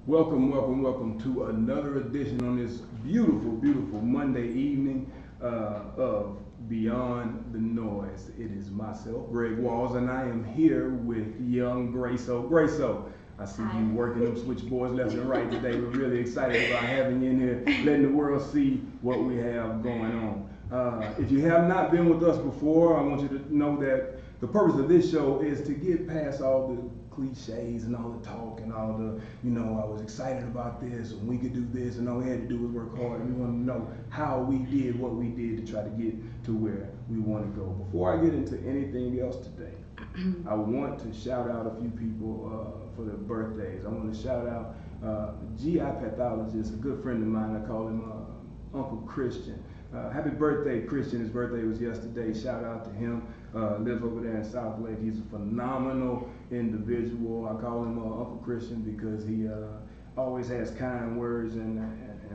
Welcome, welcome, welcome to another edition on this beautiful, beautiful Monday evening of Beyond the Noise. It is myself, Greg Walls, and I am here with young Graco. Graco, I see you working them switchboards left and right today. We're really excited about having you in here, letting the world see what we have going on. If you have not been with us before, I want you to know that the purpose of this show is to get past all the cliches and all the talk and all the, I was excited about this and we could do this and all we had to do was work hard, and we want to know how we did what we did to try to get to where we want to go. Before I get into anything else today, I want to shout out a few people for their birthdays. I want to shout out GI pathologist, a good friend of mine. I call him Uncle Christian. Happy birthday, Christian. His birthday was yesterday. Shout out to him. Lives over there in South Lake. He's a phenomenal individual. I call him Uncle Christian because he always has kind words and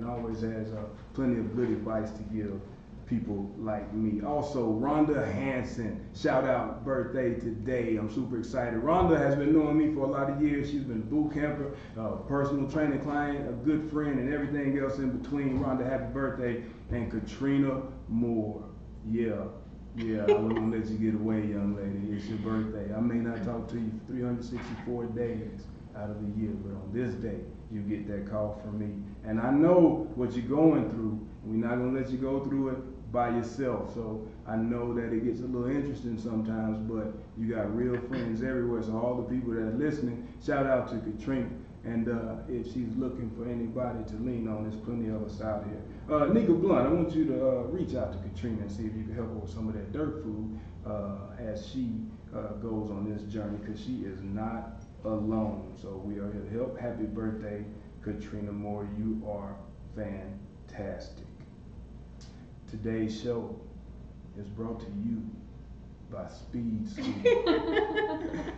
always has plenty of good advice to give people like me. Also, Rhonda Hanson, shout out, birthday today. I'm super excited. Rhonda has been knowing me for a lot of years. She's been a boot camper, a personal training client, a good friend, and everything else in between. Rhonda, happy birthday. And Katrina Moore, yeah, I wouldn't let you get away, young lady. It's your birthday. I may not talk to you for 364 days out of the year, but on this day, you get that call from me. And I know what you're going through. We're not going to let you go through it by yourself. So I know that it gets a little interesting sometimes, but you got real friends everywhere. So all the people that are listening, shout out to Katrina. And if she's looking for anybody to lean on, there's plenty of us out here. Nika Blunt, I want you to reach out to Katrina and see if you can help her with some of that dirt food as she goes on this journey, because she is not alone. So we are here to help. Happy birthday, Katrina Moore. You are fantastic. Today's show is brought to you by Speed School.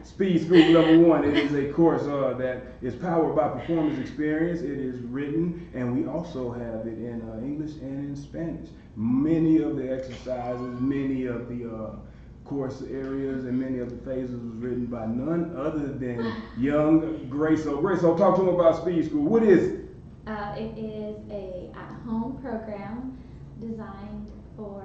Speed School Level 1. It is a course that is powered by Performance Experience. It is written, and we also have it in English and in Spanish. Many of the exercises, many of the course areas, and many of the phases was written by none other than young Graco. Graco, talk to him about Speed School. What is it? It is a at-home program designed for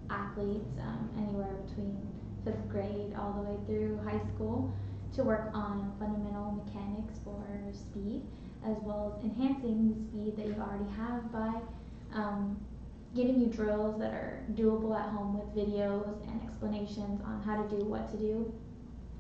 athletes anywhere between 5th grade all the way through high school to work on fundamental mechanics for speed, as well as enhancing the speed that you already have by giving you drills that are doable at home with videos and explanations on how to do what to do,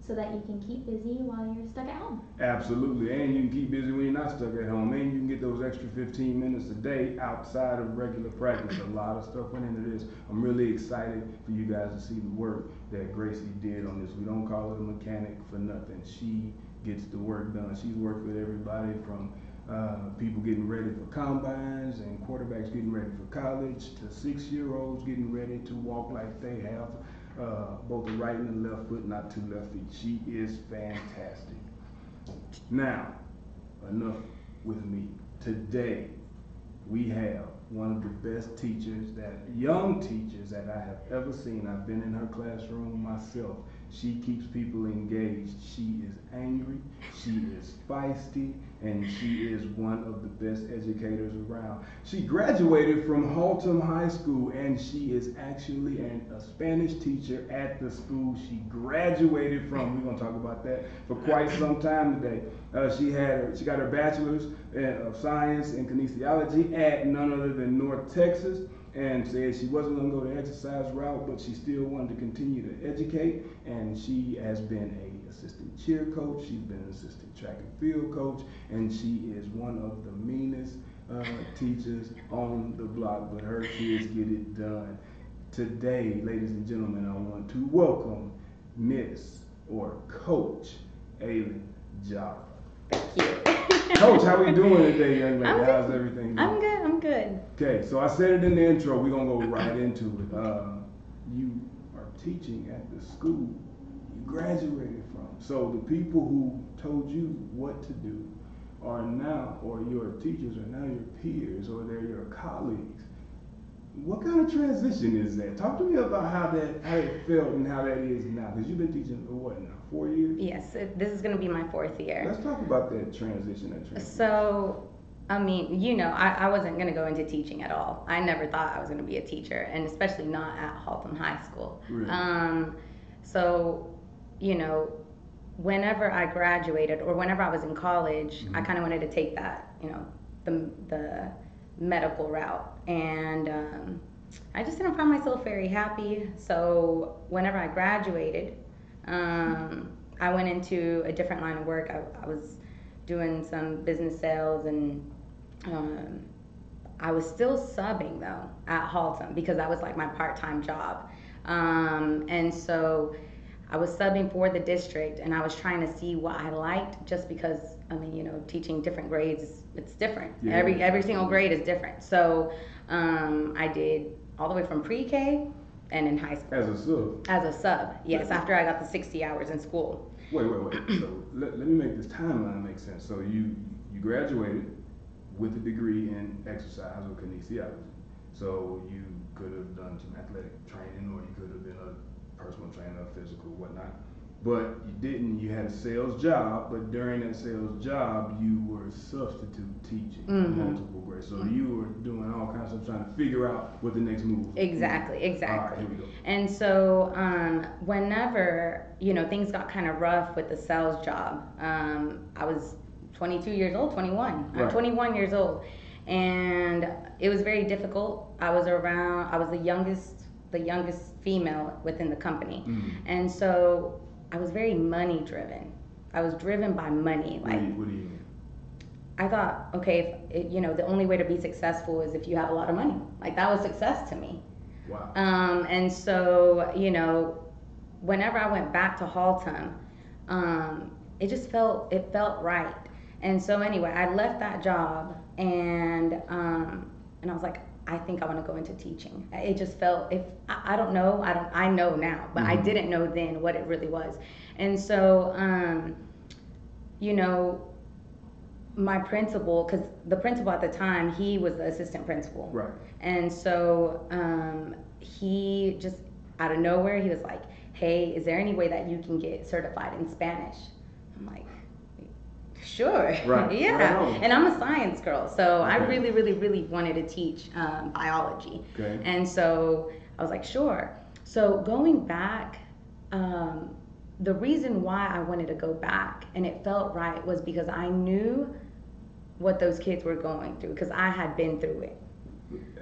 so that you can keep busy while you're stuck at home. Absolutely, and you can keep busy when you're not stuck at home, and you can get those extra 15 minutes a day outside of regular practice. A lot of stuff went into this. I'm really excited for you guys to see the work that Gracie did on this. We don't call her a mechanic for nothing. She gets the work done. She's worked with everybody from people getting ready for combines and quarterbacks getting ready for college to 6-year-olds getting ready to walk like they have both the right and the left foot, not two left feet. She is fantastic. Now, enough with me. Today, we have one of the best teachers, young teachers that I have ever seen. I've been in her classroom myself. She keeps people engaged. She is angry, she is feisty, and she is one of the best educators around. She graduated from Haltom High School, and she is actually a Spanish teacher at the school she graduated from. We're going to talk about that for quite some time today. She got her bachelor's of science in kinesiology at none other than North Texas, and said she wasn't going to go the exercise route, but she still wanted to continue to educate, and she has been an assistant cheer coach, she's been an assistant track and field coach, and she is one of the meanest teachers on the block, but her kids get it done. Today, ladies and gentlemen, I want to welcome Miss or Coach Eylen Jara. Thank you. Coach, how we doing today, young lady? How's everything going? I'm good. Okay, so I said it in the intro. We're going to go right into it. You are teaching at the school you graduated from. So the people who told you what to do are now, or your teachers are now your peers, or they're your colleagues. What kind of transition is that? Talk to me about how it felt and how that is now. Because you've been teaching for what now, 4 years? Yes, this is going to be my 4th year. Let's talk about that transition. So, I mean, I wasn't going to go into teaching at all. I never thought I was going to be a teacher, and especially not at Haltom High School. Really? So, whenever I graduated or whenever I was in college, I kind of wanted to take that, the medical route, and I just didn't find myself very happy. So whenever I graduated, I went into a different line of work. I was doing some business sales, and I was still subbing though at Haltom because that was like my part-time job, and so I was subbing for the district, and I was trying to see what I liked, just because, teaching different grades, it's different. Yeah. Every single grade is different. So I did all the way from pre-K and in high school. As a sub? As a sub, yes, after I got the 60 hours in school. Wait. So let me make this timeline make sense. So you graduated with a degree in exercise or kinesiology. So you could have done some athletic training, or you could have been a personal trainer, physical, whatnot. But you didn't. You had a sales job, but during that sales job, you were substitute teaching multiple grades. So you were doing all kinds of trying to figure out what the next move was. Exactly. All right, here we go. And so whenever, things got kind of rough with the sales job, I was 22 years old, 21. Right. I'm 21 years old. And it was very difficult. I was the youngest female within the company. And so I was very money driven. I was driven by money. What do you mean? I thought, okay, the only way to be successful is if you have a lot of money. Like, that was success to me. Wow. And so, whenever I went back to Haltom, it felt right. And so anyway, I left that job, and I was like, I think I want to go into teaching. It just felt, I don't know, I know now, but I didn't know then what it really was. And so, my principal, because the principal at the time, he was the assistant principal. Right. And so he just, out of nowhere, he was like, hey, is there any way that you can get certified in Spanish? I'm like, sure. Right. Yeah. Right. And I'm a science girl, so I really, really, really wanted to teach biology. Okay. And so I was like, sure. So going back, the reason why I wanted to go back and it felt right was because I knew what those kids were going through, because I had been through it.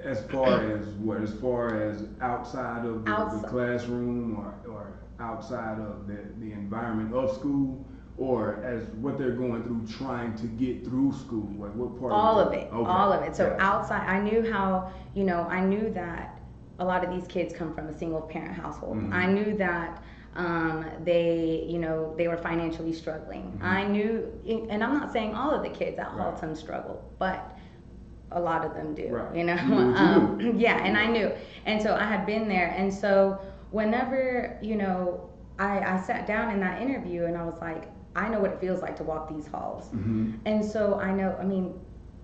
As far as what? As far as outside of the classroom, or outside of the environment of school, or as what they're going through trying to get through school? Like, what part? All of it. Okay. All of it. So Gotcha. outside, I knew how, I knew that a lot of these kids come from a single parent household. I knew that they were financially struggling. I knew, and I'm not saying all of the kids at Haltom struggle, but a lot of them do. Right. You know. You knew. Yeah, and I knew, and so I had been there, and so whenever I sat down in that interview, and I was like, I know what it feels like to walk these halls, and so I know. I mean,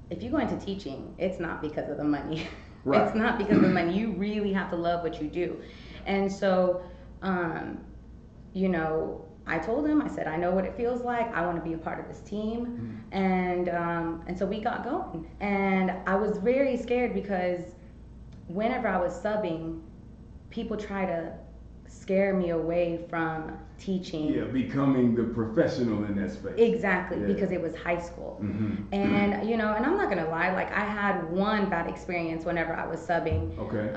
if you go into teaching, it's not because of the money. Right. It's not because of the money. You really have to love what you do, and so. I told him, I said, I know what it feels like. I want to be a part of this team. And so we got going. And I was very scared because whenever I was subbing, people try to scare me away from teaching. Yeah, becoming the professional in that space. Exactly, because it was high school. And, and I'm not going to lie, like, I had one bad experience whenever I was subbing. Okay.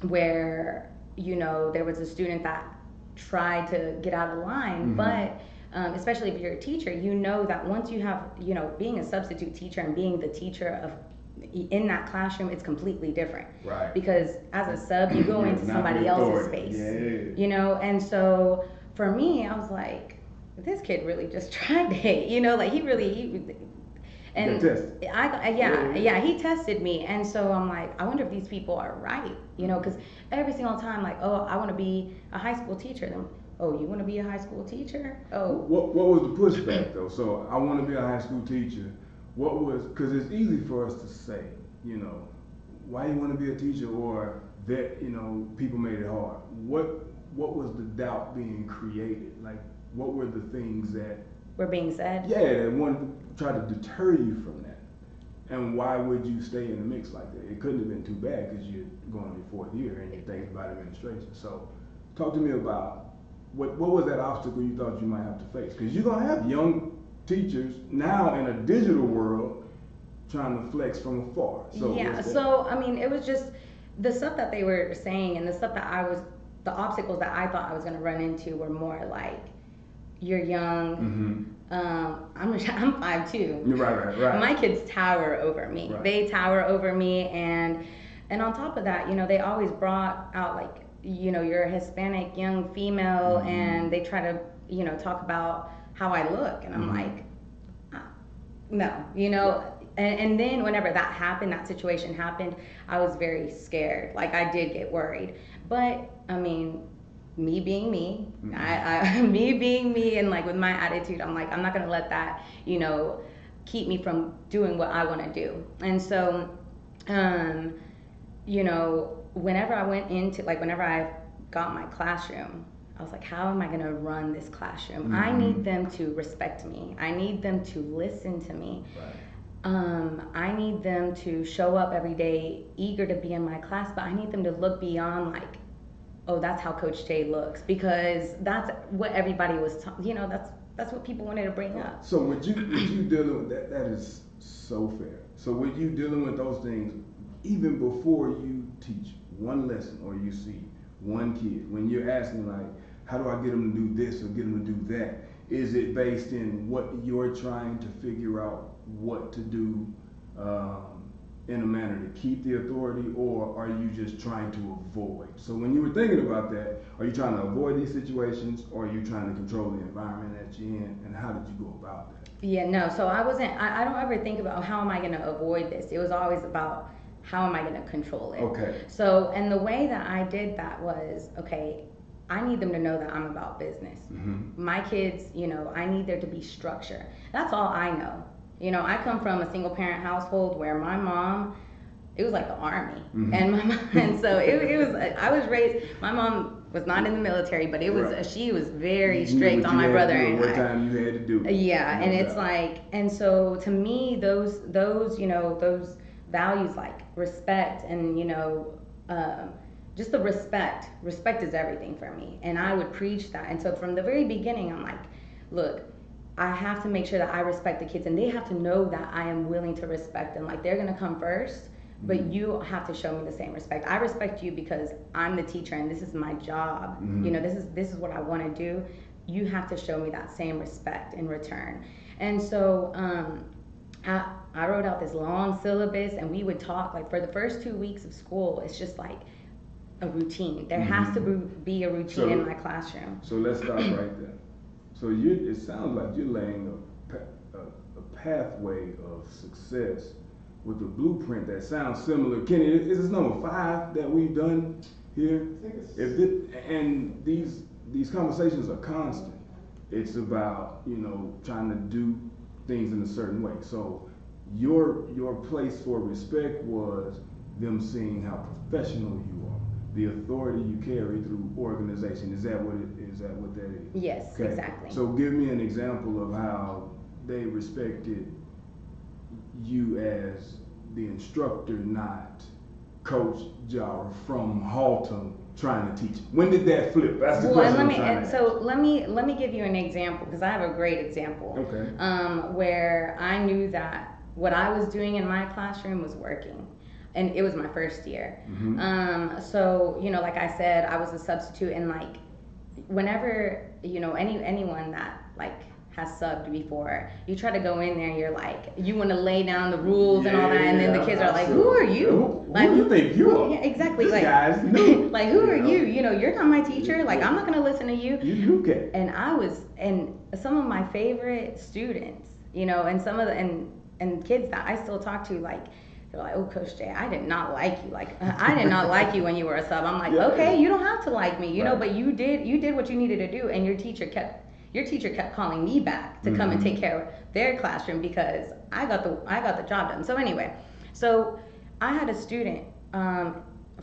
Where, there was a student that tried to get out of line, but especially if you're a teacher, that once you have, being a substitute teacher and being the teacher of in that classroom, it's completely different. Right. Because as a sub, you go into somebody else's space. Yeah. And so for me, I was like, this kid really just tried it, like he and he tested me, and so I'm like, I wonder if these people are right, because every single time, like, oh, I want to be a high school teacher. Then, oh, you want to be a high school teacher? Oh. What was the pushback though? So I want to be a high school teacher. What was, because it's easy for us to say, why you want to be a teacher, or that, you know, people made it hard? What was the doubt being created? Like, what were the things that were being said? Yeah, that wanted to try to deter you from that. And why would you stay in the mix like that? It couldn't have been too bad because you're going on your 4th year and you're thinking about administration. So talk to me about what was that obstacle you thought you might have to face? Because you're going to have young teachers now in a digital world trying to flex from afar. So yeah, so I mean, it was just the stuff that they were saying, and the stuff that the obstacles that I thought I was going to run into were more like, you're young. I'm 5'2". Right. My kids tower over me. Right. They tower over me, and on top of that, you know, they always brought out, like, you know, you're a Hispanic young female, and they try to, you know, talk about how I look, and I'm like, no, you know. And then whenever that happened, that situation happened, I was very scared. Like, I did get worried, but I mean, me being me, me being me, and like with my attitude, I'm like, I'm not gonna let that, you know, keep me from doing what I want to do. And so, you know, whenever I got my classroom, I was like, how am I gonna run this classroom? I need them to respect me. I need them to listen to me. Right. I need them to show up every day eager to be in my class, but I need them to look beyond, like, oh, that's how Coach J looks, because that's what everybody was, you know, that's what people wanted to bring up. So with you dealing with that is so fair. So with you dealing with those things, even before you teach one lesson or you see one kid, when you're asking, like, how do I get them to do this or get them to do that? Is it based in what you're trying to figure out what to do in a manner to keep the authority, or are you just trying to avoid? So when you were thinking about that, are you trying to avoid these situations, or are you trying to control the environment that you're in, and how did you go about that? Yeah, no, so I don't ever think about how am I going to avoid this. It was always about how am I going to control it. Okay. So, and the way that I did that was, okay, I need them to know that I'm about business. My kids, you know, I need there to be structure. That's all I know. You know, I come from a single parent household where my mom, it was like the army. And my mom, and so it was, I was raised, my mom was not in the military, but it was, she was very strict on my brother and what I. time you had to do. Yeah, and it's like, and so to me, those, you know, those values like respect and, you know, just the respect is everything for me. And I would preach that. And so from the very beginning, I'm like, look, I have to make sure that I respect the kids, and they have to know that I am willing to respect them. Like, they're gonna come first, but you have to show me the same respect. I respect you because I'm the teacher and this is my job. You know, this is what I want to do. You have to show me that same respect in return. And so I wrote out this long syllabus, and we would talk, like, for the first 2 weeks of school, it's just like a routine. There has to be a routine in my classroom. So let's stop right there. So it sounds like you're laying a pathway of success with a blueprint that sounds similar. Kenny, is this number 5 that we've done here? And these conversations are constant. It's about, you know, trying to do things in a certain way. So your place for respect was them seeing how professional you are, the authority you carry through organization. Is that what that is? Yes, okay. Exactly. So give me an example of how they respected you as the instructor, not Coach Jara from Haltom trying to teach. When did that flip? That's the question. Let me give you an example, because I have a great example. Okay. Where I knew that what I was doing in my classroom was working. And it was my first year. So, you know, like I said, I was a substitute, and like whenever, you know, anyone that like has subbed before, you try to go in there, you're like, you want to lay down the rules and all that, and then the kids are like, who are you? Who do you think you are? Yeah, exactly. This like, guy's new. Like, who are you? You know, you're not my teacher. Like, I'm not gonna listen to you. You can. And some of my favorite students, you know, and some of the and kids that I still talk to, like, they're like, oh, Coach J, I did not like you. Like, I did not like you when you were a sub. I'm like, okay, you don't have to like me, you know, but you did what you needed to do, and your teacher kept calling me back to come and take care of their classroom because I got the job done. So anyway, so I had a student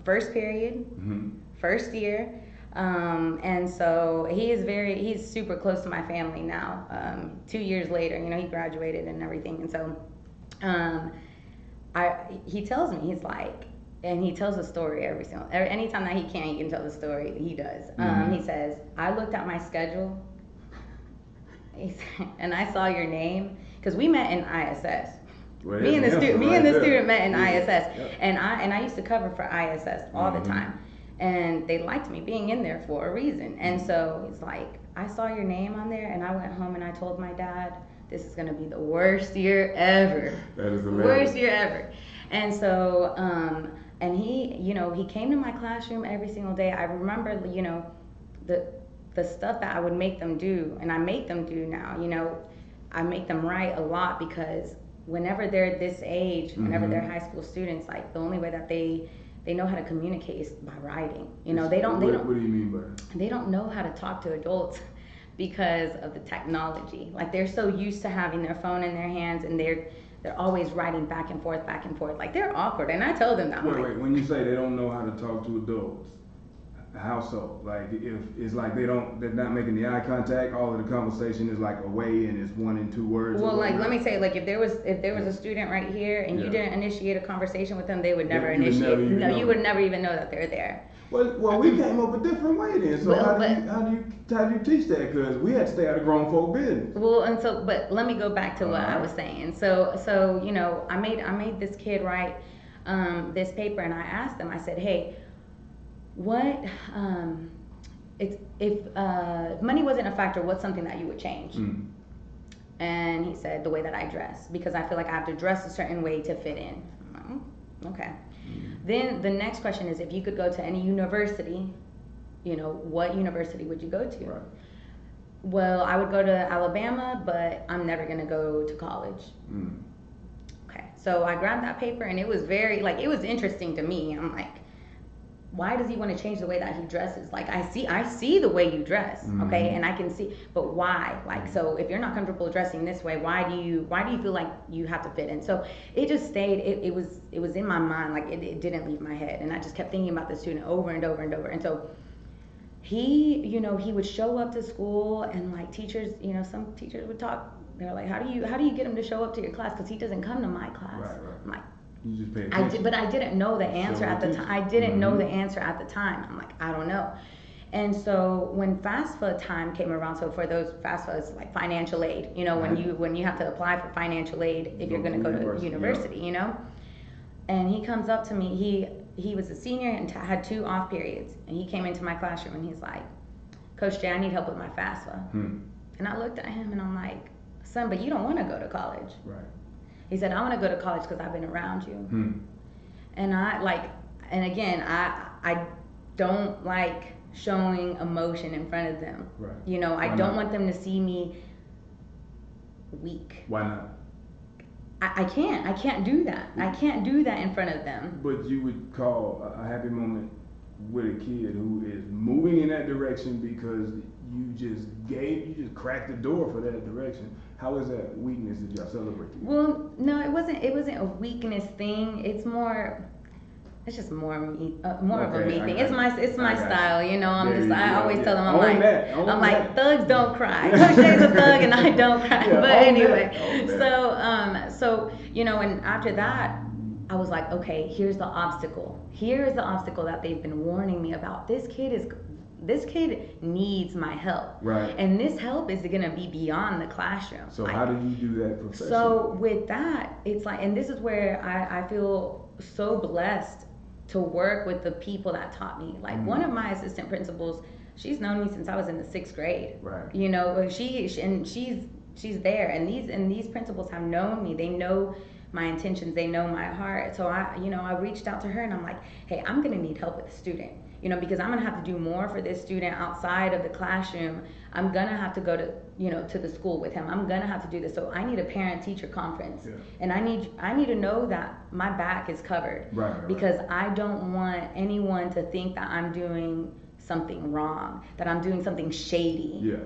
First period, first year. And so he's super close to my family now. 2 years later, he graduated and everything. And so, he tells me, he's like, and he tells a story anytime that he can tell the story, he does. He says, I looked at my schedule, and I saw your name, because we met in ISS. Well, me and the student met in ISS, Yep. and I used to cover for ISS all the time, and they liked me being in there for a reason. And so he's like, I saw your name on there, and I went home and I told my dad, this is gonna be the worst year ever. That is the worst year ever. And so, and he came to my classroom every single day. I remember, the stuff that I would make them do, and I make them do now. I make them write a lot, because whenever they're this age, whenever they're high school students, like, the only way that they know how to communicate is by writing. What do you mean by that? They don't know how to talk to adults because of the technology. Like, they're so used to having their phone in their hands, and they're always writing back and forth. Like, they're awkward, and I tell them that. Wait, when you say they don't know how to talk to adults, how so? Like, if it's like they're not making the eye contact, all of the conversation is like away, and it's 1 and 2 words. Well, like, let me say, like, if there was a student right here and you didn't initiate a conversation with them, they would never initiate. You would never even know that they're there. Well, we came up a different way then. So how do you teach that? Because we had to stay out of grown folk business. Well, but let me go back to what I was saying. So I made this kid write this paper, and I asked them. I said, hey, what if money wasn't a factor, what's something that you would change? And he said, the way that I dress, because I feel like I have to dress a certain way to fit in. Okay. Then the next question is, if you could go to any university, what university would you go to? Right. Well, I would go to Alabama, but I'm never going to go to college. Okay. So I grabbed that paper, and it was it was interesting to me. I'm like, why does he want to change the way that he dresses? Like, I see the way you dress, okay, and I can see, but why? Like, so if you're not comfortable dressing this way, why do you feel like you have to fit in? So it just stayed. It was in my mind, like, it didn't leave my head, and I just kept thinking about the student over and over and over. And so he would show up to school, and like teachers, some teachers would talk. They were like, how do you get him to show up to your class? Because he doesn't come to my class. Right. I'm like, you just pay attention. But I didn't know the answer at the time. I didn't know the answer at the time. I'm like, I don't know. And so when FAFSA time came around, so for those, FAFSA is like financial aid. When you have to apply for financial aid if you're going to go to university, And he comes up to me. He was a senior and had 2 off periods, and he came into my classroom, and he's like, Coach J, I need help with my FAFSA. And I looked at him, and I'm like, son, but you don't want to go to college. Right. He said, I want to go to college because I've been around you. And I don't like showing emotion in front of them. Right. I don't want them to see me weak. Why not? I can't do that. I can't do that in front of them. But you would call a happy moment with a kid who is moving in that direction because you just cracked the door for that direction. How is that weakness that y'all celebrate? Well, no, it wasn't a weakness thing. It's just more me, more of a me thing. It's my style, I always tell them, I'm like, thugs don't cry. Coach J's a thug and I don't cry. But anyway, so and after that, I was like, okay, here's the obstacle. Here's the obstacle that they've been warning me about. This kid needs my help. Right. And this help is going to be beyond the classroom. So how do you do that professionally? So with that, it's like, and this is where I feel so blessed to work with the people that taught me. Like one of my assistant principals, she's known me since I was in the 6th grade. Right. She's there, and these principals have known me. They know my intentions, they know my heart. So I reached out to her, and I'm like, hey, I'm gonna need help with the student, because I'm gonna have to do more for this student outside of the classroom. I'm gonna have to go to the school with him. I'm gonna have to do this. So I need a parent-teacher conference, and I need to know that my back is covered, right. Because I don't want anyone to think that I'm doing something wrong, that I'm doing something shady. Yeah.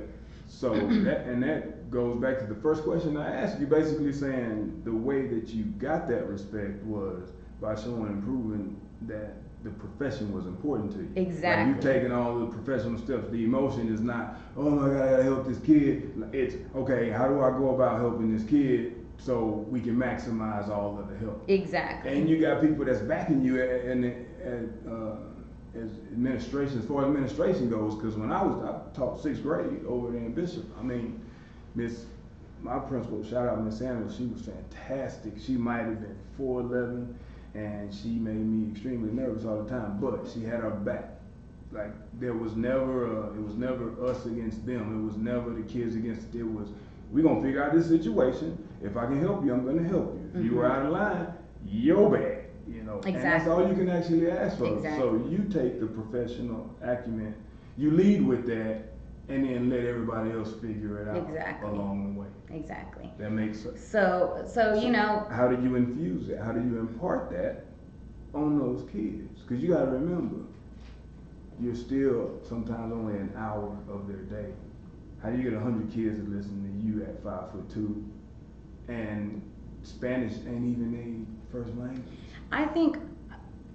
So that goes back to the first question I asked you, basically saying the way that you got that respect was by showing and proving that the profession was important to you. Exactly. Like you taking all the professional steps. The emotion is not, oh my God, I gotta help this kid. It's, okay, how do I go about helping this kid so we can maximize all of the help? Exactly. And you got people that's backing you as administration, as far as administration goes, because when I taught 6th grade over there in Bishop. I mean, my principal, shout out Miss Samuel, she was fantastic. She might have been 4'11", and she made me extremely nervous all the time, but she had our back. Like, there was never, it was never us against them. It was never the kids against it. It was, we're gonna figure out this situation. If I can help you, I'm gonna help you. If you were out of line, you're bad. You know, exactly. And that's all you can actually ask for. Exactly. So you take the professional acumen, you lead with that, and then let everybody else figure it out exactly. along the way. Exactly. That makes sense. So you know. How do you infuse it? How do you impart that on those kids? Because you got to remember, you're still sometimes only an hour of their day. How do you get 100 kids to listen to you at 5'2", and Spanish ain't even their first language? I think,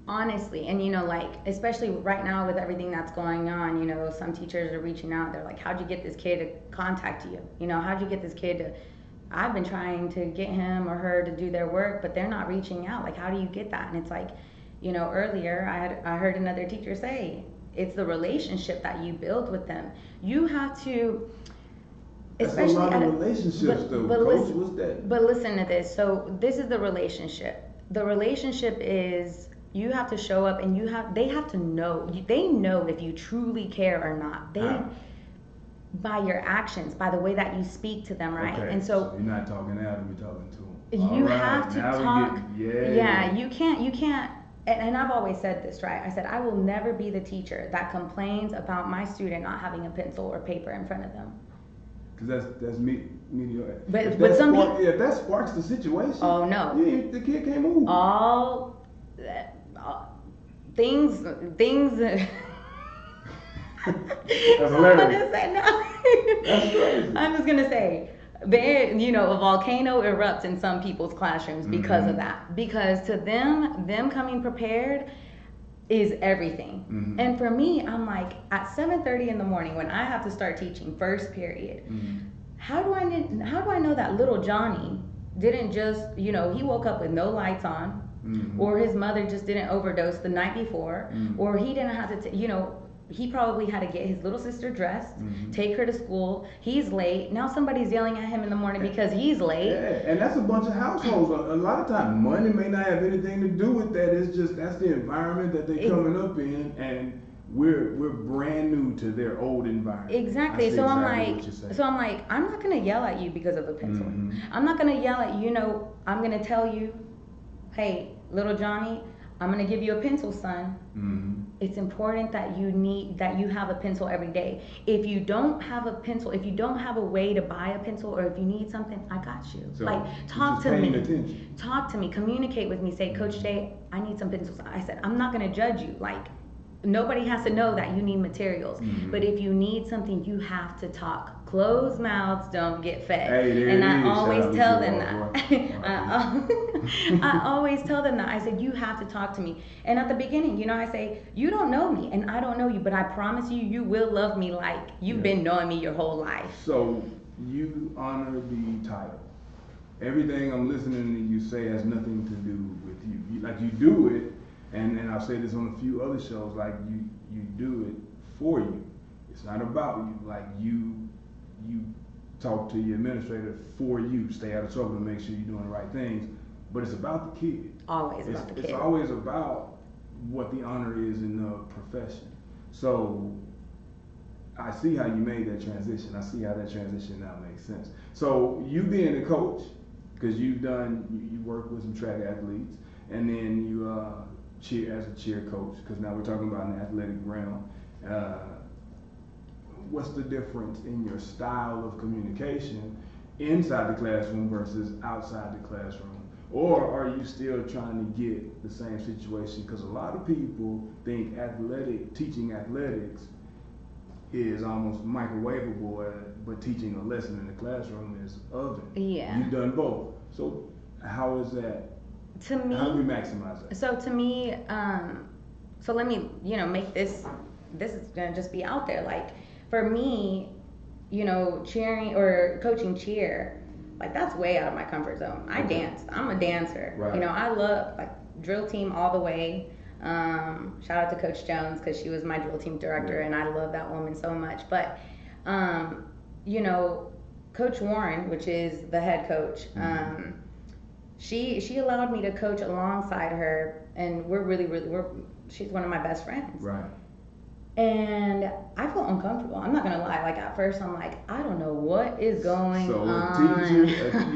honestly, and you know, like, especially right now with everything that's going on, you know, some teachers are reaching out. They're like, how'd you get this kid to contact you? You know, how'd you get this kid to, I've been trying to get him or her to do their work, but they're not reaching out. Like, how do you get that? And it's like, you know, earlier I heard another teacher say, it's the relationship that you build with them. You have to, especially that's a lot of relationships, though. But Coach, listen, what's that? But listen to this. So this is the relationship. The relationship is, you have to show up, and they have to know. They know if you truly care or not. By your actions, by the way that you speak to them, right? Okay, And so you're not talking at them, you're talking to them. you have to talk. Yeah, you can't. And I've always said this, right? I said, I will never be the teacher that complains about my student not having a pencil or paper in front of them. Because that's mediocre. But some people, if that sparks the situation, oh no, the kid can't move. Things. That's hilarious. That's crazy. I'm just gonna say, you know, a volcano erupts in some people's classrooms because of that. Because to them coming prepared is everything. Mm-hmm. And for me, I'm like, at 7:30 in the morning when I have to start teaching first period, how do I know that little Johnny didn't just, you know, he woke up with no lights on, or his mother just didn't overdose the night before, or he didn't have to, you know, he probably had to get his little sister dressed, take her to school. He's late. Now somebody's yelling at him in the morning because he's late. Yeah, and that's a bunch of households. A lot of times, money may not have anything to do with that. It's just that's the environment that they're coming up in, and we're brand new to their old environment. Exactly. So I'm like, I'm not gonna yell at you because of a pencil. I'm not gonna yell at you. You know, I'm gonna tell you, hey, little Johnny, I'm gonna give you a pencil, son. It's important that you have a pencil every day. If you don't have a pencil, if you don't have a way to buy a pencil, or if you need something, I got you. So like, talk to me. Attention. Talk to me. Communicate with me. Say, Coach Jay, I need some pencils. I said, I'm not gonna judge you. Like, nobody has to know that you need materials. But if you need something, you have to talk. Closed mouths don't get fed. And I always tell them that. I always tell them that. I said, you have to talk to me. And at the beginning, you know, I say, you don't know me and I don't know you, but I promise you, you will love me like you've been knowing me your whole life. So you honor the title. Everything I'm listening to you say has nothing to do with you. Like, you do it, and I'll say this on a few other shows, like you do it for you. It's not about you. Like, you talk to your administrator for you, stay out of trouble and make sure you're doing the right things. But it's about the kid. Always about the kid. It's always about what the honor is in the profession. So I see how you made that transition. I see how that transition now makes sense. So you being a coach, because you work with some track athletes, and then you cheer as a cheer coach, because now we're talking about an athletic realm. What's the difference in your style of communication inside the classroom versus outside the classroom? Or are you still trying to get the same situation? Because a lot of people think teaching athletics is almost microwavable, but teaching a lesson in the classroom is oven. Yeah. You've done both. So how is that To me, how do we maximize that? so to me, so let me, make this is gonna just be out there. Like, for me, cheering or coaching cheer, like, that's way out of my comfort zone. I danced. I'm a dancer. Right. I love, like, drill team all the way. Shout out to Coach Jones, because she was my drill team director, and I love that woman so much. But, Coach Warren, which is the head coach, she allowed me to coach alongside her, and she's one of my best friends. Right. And I felt uncomfortable. I'm not gonna lie. Like, at first, I'm like, I don't know what is going on. So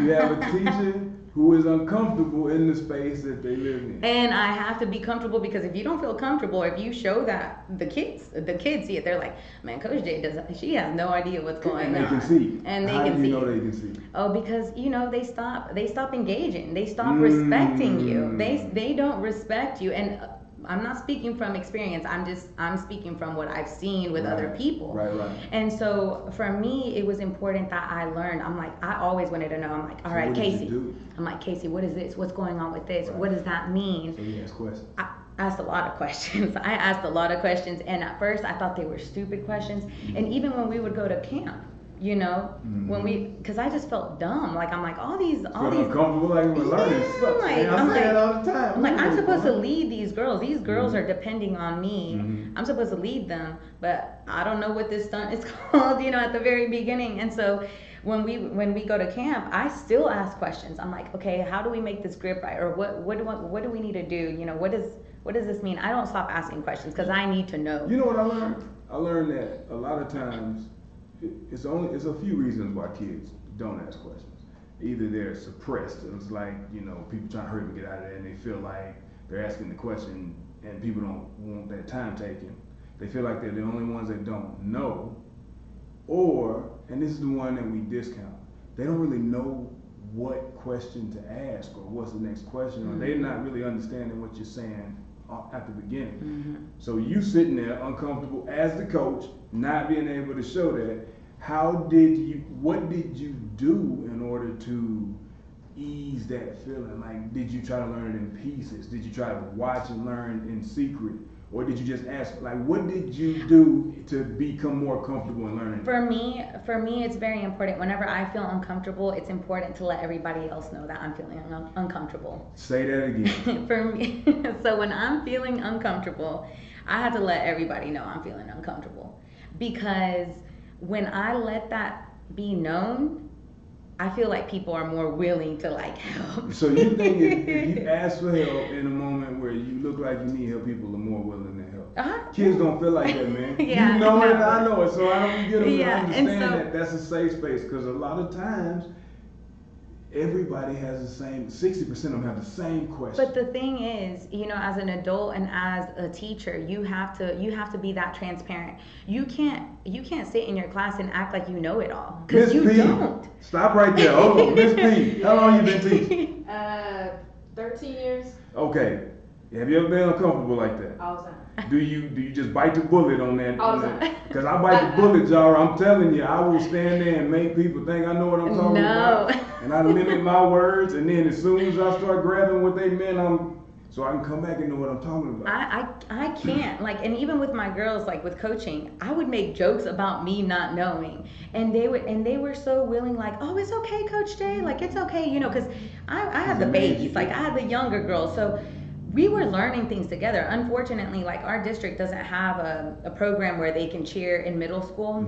you have a teacher who is uncomfortable in the space that they live in. And I have to be comfortable, because if you don't feel comfortable, if you show that, the kids see it. They're like, man, Coach J she has no idea what's going on. And they can see. And they How can do you see. know they can see? Oh, because they stop engaging. They stop respecting you. They don't respect you. And I'm not speaking from experience. I'm speaking from what I've seen with other people. Right. And so for me, it was important that I learned. I'm like, I always wanted to know. I'm like, all right, Casey. I'm like, Casey, what is this? What's going on with this? Right. What does that mean? So you ask questions. I asked a lot of questions. And at first I thought they were stupid questions. And even when we would go to camp, because I just felt dumb. Like, I'm like, all these uncomfortable, like we're learning. I'm say it all the time. I'm supposed to lead these girls. These girls are depending on me. I'm supposed to lead them, but I don't know what this stunt is called, at the very beginning. And so when we go to camp, I still ask questions. I'm like, okay, how do we make this grip right? Or what do we need to do? What does this mean? I don't stop asking questions, because I need to know. You know what I learned? I learned that a lot of times it's a few reasons why kids don't ask questions. Either they're suppressed, and it's like, people trying to hurry up and get out of there, and they feel like they're asking the question and people don't want that time taken. They feel like they're the only ones that don't know. Or, and this is the one that we discount, they don't really know what question to ask or what's the next question, or they're not really understanding what you're saying at the beginning. So you sitting there uncomfortable as the coach, not being able to show that. What did you do in order to ease that feeling? Like, did you try to learn it in pieces? Did you try to watch and learn in secret? Or did you just ask, like, what did you do to become more comfortable in learning? For me, it's very important. Whenever I feel uncomfortable, it's important to let everybody else know that I'm feeling uncomfortable. Say that again. For me, so when I'm feeling uncomfortable, I have to let everybody know I'm feeling uncomfortable. Because when I let that be known, I feel like people are more willing to, like, help. So you think if you ask for help in a moment where you look like you need help, people are more willing to help? Kids don't feel like that, man. Yeah, you know it, I know it, so I don't get them to understand and so, that that's a safe space, because a lot of times everybody has the same, 60% of them have the same question. But the thing is, as an adult and as a teacher, you have to be that transparent. You can't sit in your class and act like you know it all, because you don't. Stop right there. Hold on, Miss P. How long you been teaching? 13 years. Okay. Have you ever been uncomfortable like that? All the time. Do you just bite the bullet on that? All the time. Because I bite the bullet, Jara. I'm telling you, I will stand there and make people think I know what I'm talking about. And I limit my words, and then as soon as I start grabbing what they meant, so I can come back and know what I'm talking about. I can't, like, and even with my girls, like with coaching, I would make jokes about me not knowing, and they were so willing, like, oh, it's okay, Coach J, like, it's okay, because I had the babies, like, I had the younger girls, so we were learning things together. Unfortunately, like, our district doesn't have a program where they can cheer in middle school.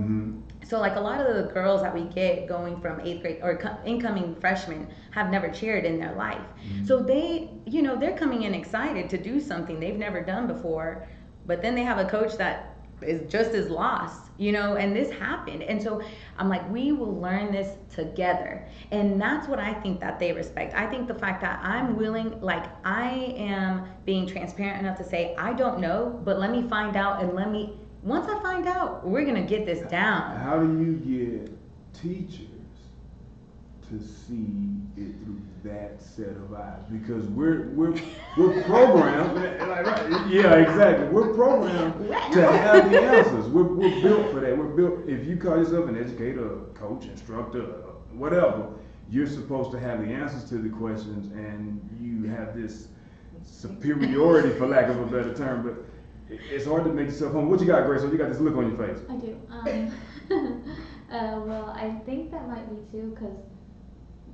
So, like, a lot of the girls that we get going from 8th grade or incoming freshmen have never cheered in their life. So they're coming in excited to do something they've never done before, but then they have a coach that is just as lost, and this happened. And so I'm like, we will learn this together. And that's what I think that they respect. I think the fact that I'm willing, like, I am being transparent enough to say, I don't know, but let me find out, and once I find out, we're gonna get this down. How do you get teachers to see it through that set of eyes? Because we're programmed, yeah, exactly. We're programmed to have the answers. We're built for that. We're built. If you call yourself an educator, a coach, instructor, whatever, you're supposed to have the answers to the questions, and you have this superiority, for lack of a better term, but it's hard to make yourself home. What you got, Grace? So you got this look on your face. I do. Well, I think that might be too, because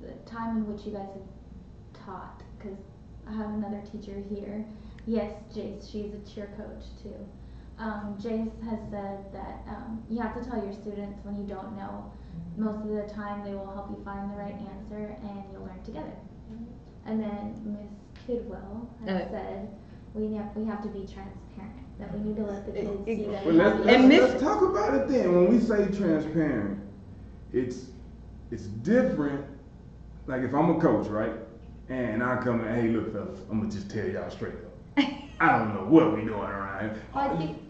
the time in which you guys have taught, because I have another teacher here. Yes, Jace, she's a cheer coach too. Jace has said that you have to tell your students when you don't know. Most of the time they will help you find the right answer and you'll learn together. And then Miss Kidwell has said we have to be transparent, that we need to let the kids see that. Well, let's talk about it then. When we say transparent, it's different. Like if I'm a coach, right? And I come and, hey, look, fellas, I'm gonna just tell y'all straight up. I don't know what we doing around here. Well, I think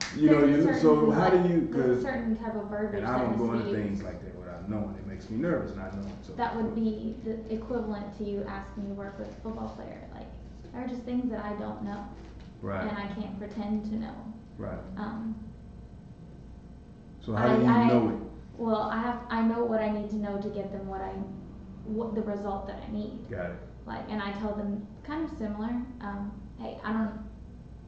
so how do you? There's a certain type of verbiage. And I don't go into things like that without knowing. It makes me nervous not knowing. So that would be the equivalent to you asking me to work with a football player. Like there are just things that I don't know, right? And I can't pretend to know. Right. So how do you know it? Well, I know what I need to know to get them what the result that I need. Got it. Like, and I tell them kind of similar. Hey, I'm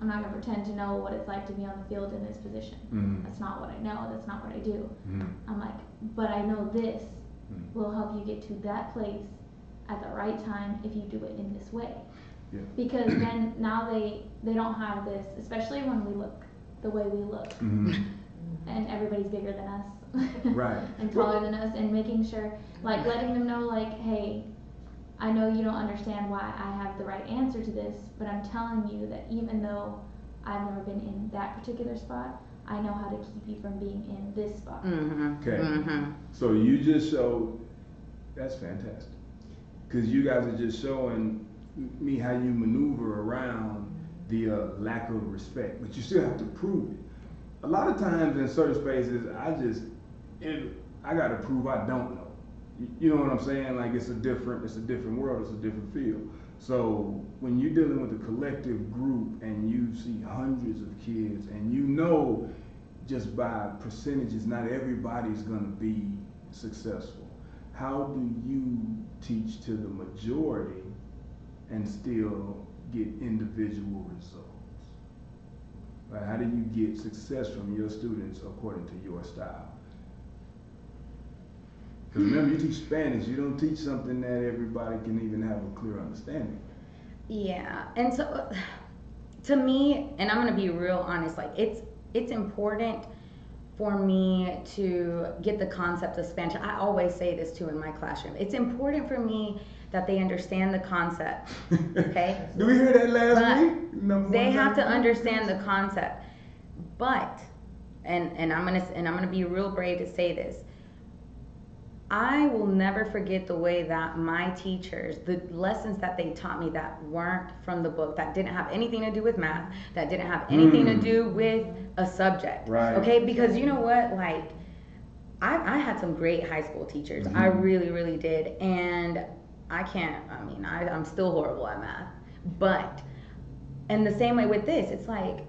not gonna pretend to know what it's like to be on the field in this position. Mm-hmm. That's not what I know. That's not what I do. Mm-hmm. I'm like, but I know this will help you get to that place at the right time if you do it in this way. Yeah. Because then now they don't have this, especially when we look the way we look, mm-hmm. and everybody's bigger than us, right, and taller than us, and making sure, like letting them know, like, hey, I know you don't understand why I have the right answer to this, but I'm telling you that even though I've never been in that particular spot, I know how to keep you from being in this spot. Mm-hmm. Okay. Mm-hmm. So you just showed, that's fantastic. Because you guys are just showing me how you maneuver around the lack of respect, but you still have to prove it. A lot of times in certain spaces, I got to prove I don't know. You know what I'm saying? Like it's a different world, it's a different field. So when you're dealing with a collective group and you see hundreds of kids and you know just by percentages not everybody's going to be successful, how do you teach to the majority and still get individual results? Right? How do you get success from your students according to your style? Because remember, you teach Spanish, you don't teach something that everybody can even have a clear understanding. Yeah, and so to me, and I'm gonna be real honest, like it's important for me to get the concept of Spanish. I always say this too in my classroom. It's important for me that they understand the concept. Okay? Do we hear that last week? They have to understand the concept. But and I'm gonna be real brave to say this. I will never forget the way that my teachers, the lessons that they taught me that weren't from the book, that didn't have anything to do with math, that didn't have anything to do with a subject. Right. Okay? Because you know what? Like, I had some great high school teachers. I really, really did. And I'm still horrible at math. But, and the same way with this, it's like,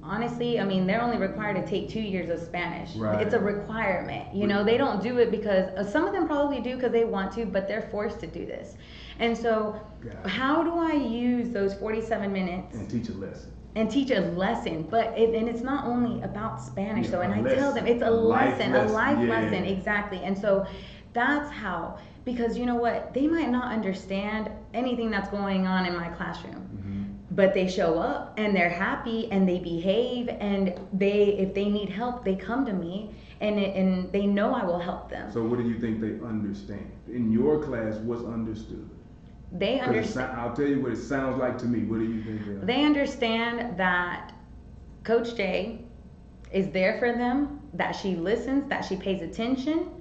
honestly, I mean, they're only required to take 2 years of Spanish. Right. It's a requirement. You know, they don't do it because, some of them probably do because they want to, but they're forced to do this. And so, how do I use those 47 minutes? And teach a lesson. And teach a lesson. But, and it's not only about Spanish, though. And I tell them, it's a life lesson, exactly. And so, that's how, because you know what? They might not understand anything that's going on in my classroom. But they show up and they're happy and they behave, and if they need help, they come to me, and they know I will help them. So what do you think they understand? In your class, what's understood? They understand. I'll tell you what it sounds like to me. What do you think they understand? They understand that Coach J is there for them, that she listens, that she pays attention,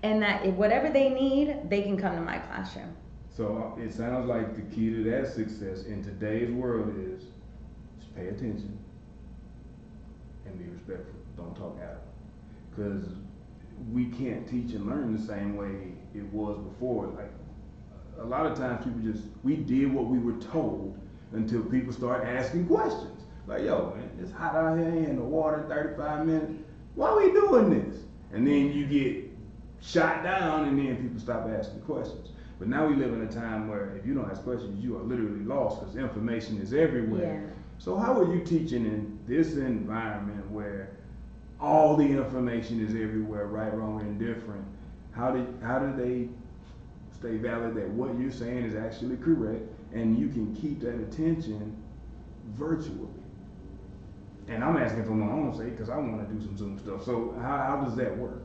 and that if whatever they need, they can come to my classroom. So it sounds like the key to that success in today's world is just pay attention and be respectful. Don't talk at them. Because we can't teach and learn the same way it was before. Like a lot of times we did what we were told until people start asking questions. Like, yo, man, it's hot out here in the water, 35 minutes. Why are we doing this? And then you get shot down and then people stop asking questions. But now we live in a time where if you don't ask questions, you are literally lost because information is everywhere. Yeah. So how are you teaching in this environment where all the information is everywhere, right, wrong, and indifferent? How do they stay valid that what you're saying is actually correct and you can keep that attention virtually? And I'm asking for my own sake because I want to do some Zoom stuff. So how does that work?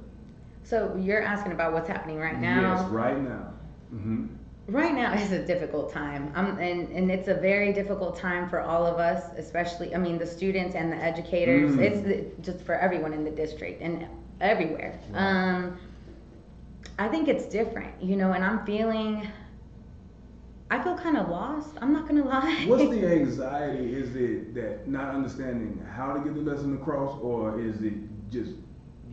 So you're asking about what's happening right now? Yes, right now. Mm-hmm. Right now is a difficult time, and it's a very difficult time for all of us, especially, I mean, the students and the educators. It's just for everyone in the district and everywhere. Right. I think it's different, and I feel kind of lost. I'm not gonna lie. What's the anxiety? Is it that not understanding how to get the lesson across, or is it just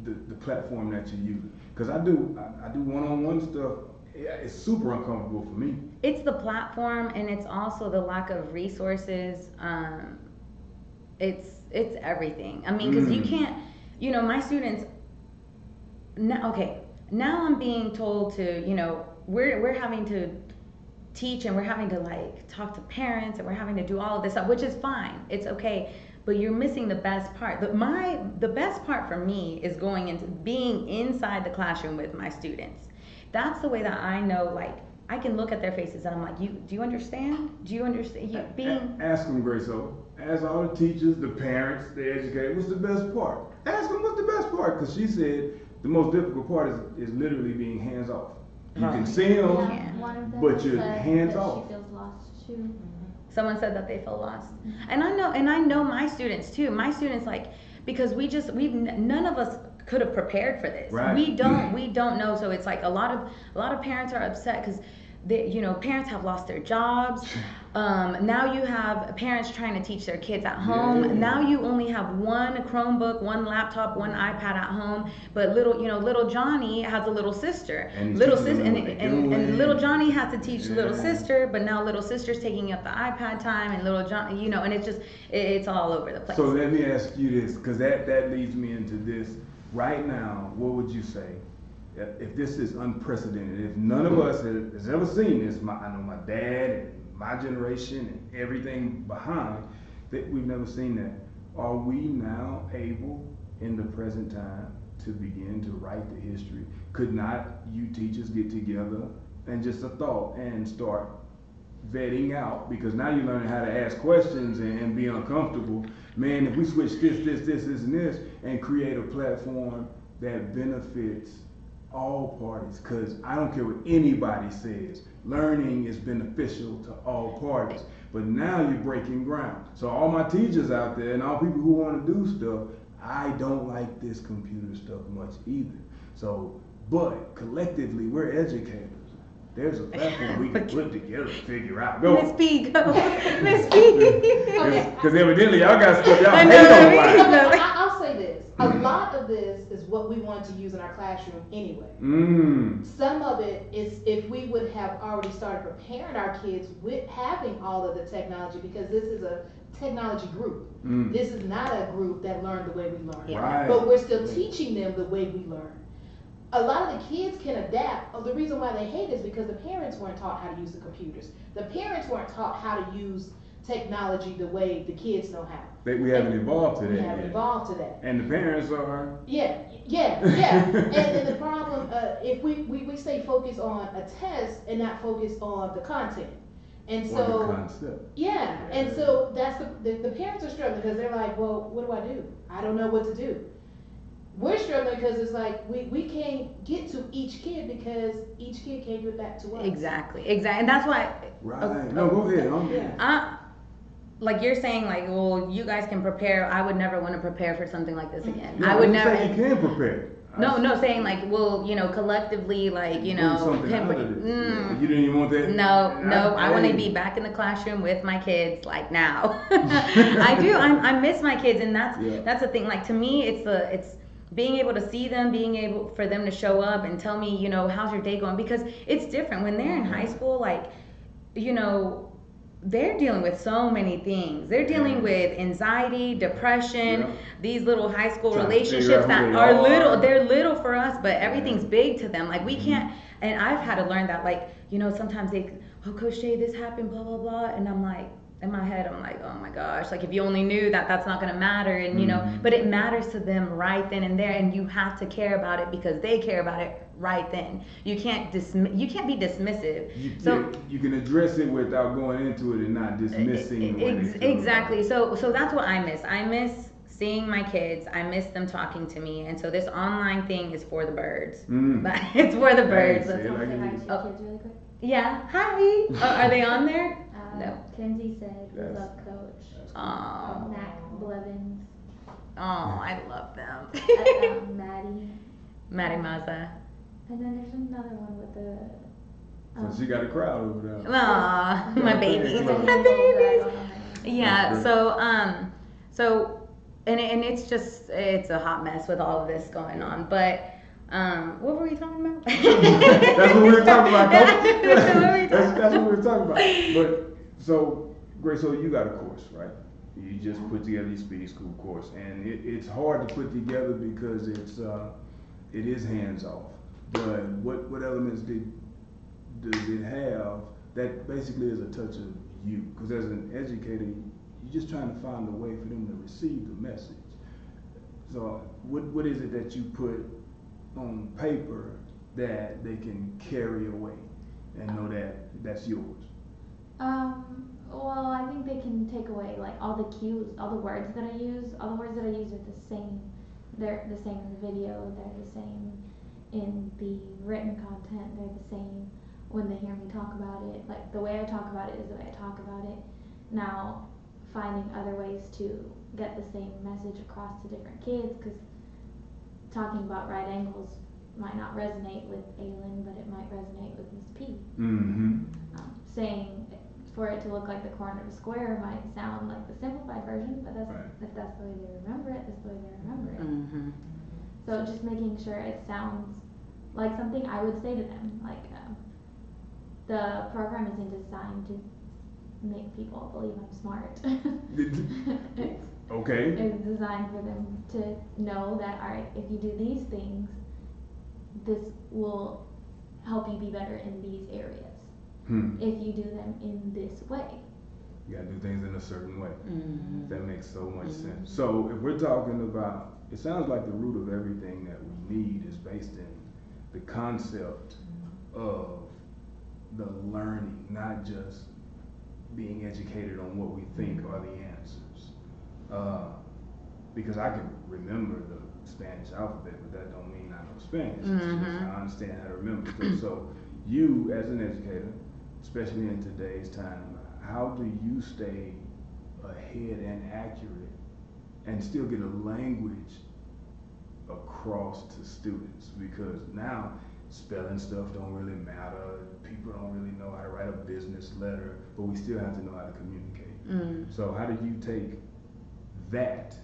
the platform that you're using? Because I do one-on-one stuff. It's super uncomfortable for me. It's the platform, and it's also the lack of resources. It's everything. I mean, because you can't, my students. Now I'm being told to, we're having to teach, and we're having to like talk to parents, and we're having to do all of this stuff, which is fine. It's okay. But you're missing the best part. The best part for me is going into being inside the classroom with my students. That's the way that I know, like, I can look at their faces and I'm like, do you understand? Do you understand? Ask them, Grace. As all the teachers, the parents, the educators, what's the best part? Ask them what's the best part, because she said the most difficult part is literally being hands off. You can see them, One of them but you're said hands that off. She feels lost too. Someone said that they feel lost. And I know my students too. My students, like, because none of us could have prepared for this. Right. We don't know. So it's like a lot of parents are upset because parents have lost their jobs. Now you have parents trying to teach their kids at home. Yeah. Now you only have one Chromebook, one laptop, one iPad at home. But little Johnny has a little sister. And little Johnny has to teach little sister, but now little sister's taking up the iPad time, and little Johnny, and it's all over the place. So let me ask you this, because that leads me into this. Right now, what would you say if this is unprecedented? If none of us has ever seen this, I know my dad and my generation and everything behind, that we've never seen that. Are we now able in the present time to begin to write the history? Could not you teachers get together and just a thought and start vetting out, because now you're learning how to ask questions and be uncomfortable. Man, if we switch this, and this, and create a platform that benefits all parties, because I don't care what anybody says, learning is beneficial to all parties. But now you're breaking ground. So all my teachers out there and all people who want to do stuff, I don't like this computer stuff much either. So, but collectively, we're educators. There's a platform we can put together to figure out. Go. Miss P, go. Miss P. Because evidently y'all got stuff y'all I hate know, on me life. I'll say this. A lot of this is what we want to use in our classroom anyway. Some of it is if we would have already started preparing our kids with having all of the technology, because this is a technology group. This is not a group that learned the way we learn. Right. But we're still teaching them the way we learn. A lot of the kids can adapt. The reason why they hate is because the parents weren't taught how to use the computers. The parents weren't taught how to use technology the way the kids know how. We haven't evolved to that. We haven't evolved to that. And the parents are. Yeah. And the problem, if we stay focused on a test and not focus on the content. And so, the concept. Yeah. And so that's the parents are struggling because they're like, well, what do? I don't know what to do. We're struggling because it's like we can't get to each kid because each kid can't give it back to us. Exactly. And that's why. Right. No, go ahead. Like you're saying, like, well, you guys can prepare. I would never want to prepare for something like this again. No, I would you never. say you can prepare. No, saying like, well, collectively, like, something out of this. You didn't even want that. No, I want to be back in the classroom with my kids, like now. I do. I miss my kids, and that's the thing. Like, to me, it's being able to see them, being able for them to show up and tell me, how's your day going? Because it's different when they're in high school. Like, they're dealing with so many things. They're dealing with anxiety, depression, these little high school relationships that are little. They're little for us, but everything's big to them. Like, we can't, And I've had to learn that, like, you know, sometimes they, oh, Coach Jay, this happened, blah, blah, blah. And I'm like, in my head, I'm like, oh my gosh, like if you only knew that that's not going to matter. And, you know, but it matters to them right then and there. And you have to care about it because they care about it right then. You can't be dismissive. You can address it without going into it and not dismissing. Exactly. So that's what I miss. I miss seeing my kids. I miss them talking to me. And so this online thing is for the birds. But it's for the birds. Can I say hi to your kids really quick? Yeah. Hi. Are they on there? No. Kenzie said, we love Coach. Oh. Mac Blevins. Oh, I love them. Maddie Maza. And then there's another one with the. So she got a crowd over there. Aw, my babies. My babies. Yeah. So and it's just it's a hot mess with all of this going on, but. What were we talking about? That's what we were talking about. That's what we were talking about. But so, Grace, so you got a course, right? You just put together your speed school course, and it's hard to put together because it is hands off. But what elements does it have that basically is a touch of you? Because as an educator, you're just trying to find a way for them to receive the message. So what is it that you put on paper that they can carry away and know that that's yours? Well, I think they can take away like all the cues, all the words that I use. All the words that I use are the same. They're the same in the video. They're the same in the written content. They're the same when they hear me talk about it. Like the way I talk about it is the way I talk about it. Now, finding other ways to get the same message across to different kids, because talking about right angles might not resonate with Eylen, but it might resonate with Miss P. Saying for it to look like the corner of a square might sound like the simplified version, but that's if that's the way they remember it, that's the way they remember it. So just making sure it sounds like something I would say to them. Like the program isn't designed to make people believe I'm smart. Okay. It's designed for them to know that, all right, if you do these things, this will help you be better in these areas. If you do them in this way. You gotta do things in a certain way. That makes so much sense. So if we're talking about, it sounds like the root of everything that we need is based in the concept of the learning, not just being educated on what we think are the answers. Because I can remember the Spanish alphabet, but that don't mean I know Spanish. It's just I understand how to remember stuff. So you, as an educator, especially in today's time, how do you stay ahead and accurate and still get a language across to students? Because now spelling stuff don't really matter. People don't really know how to write a business letter, but we still have to know how to communicate. So how do you take that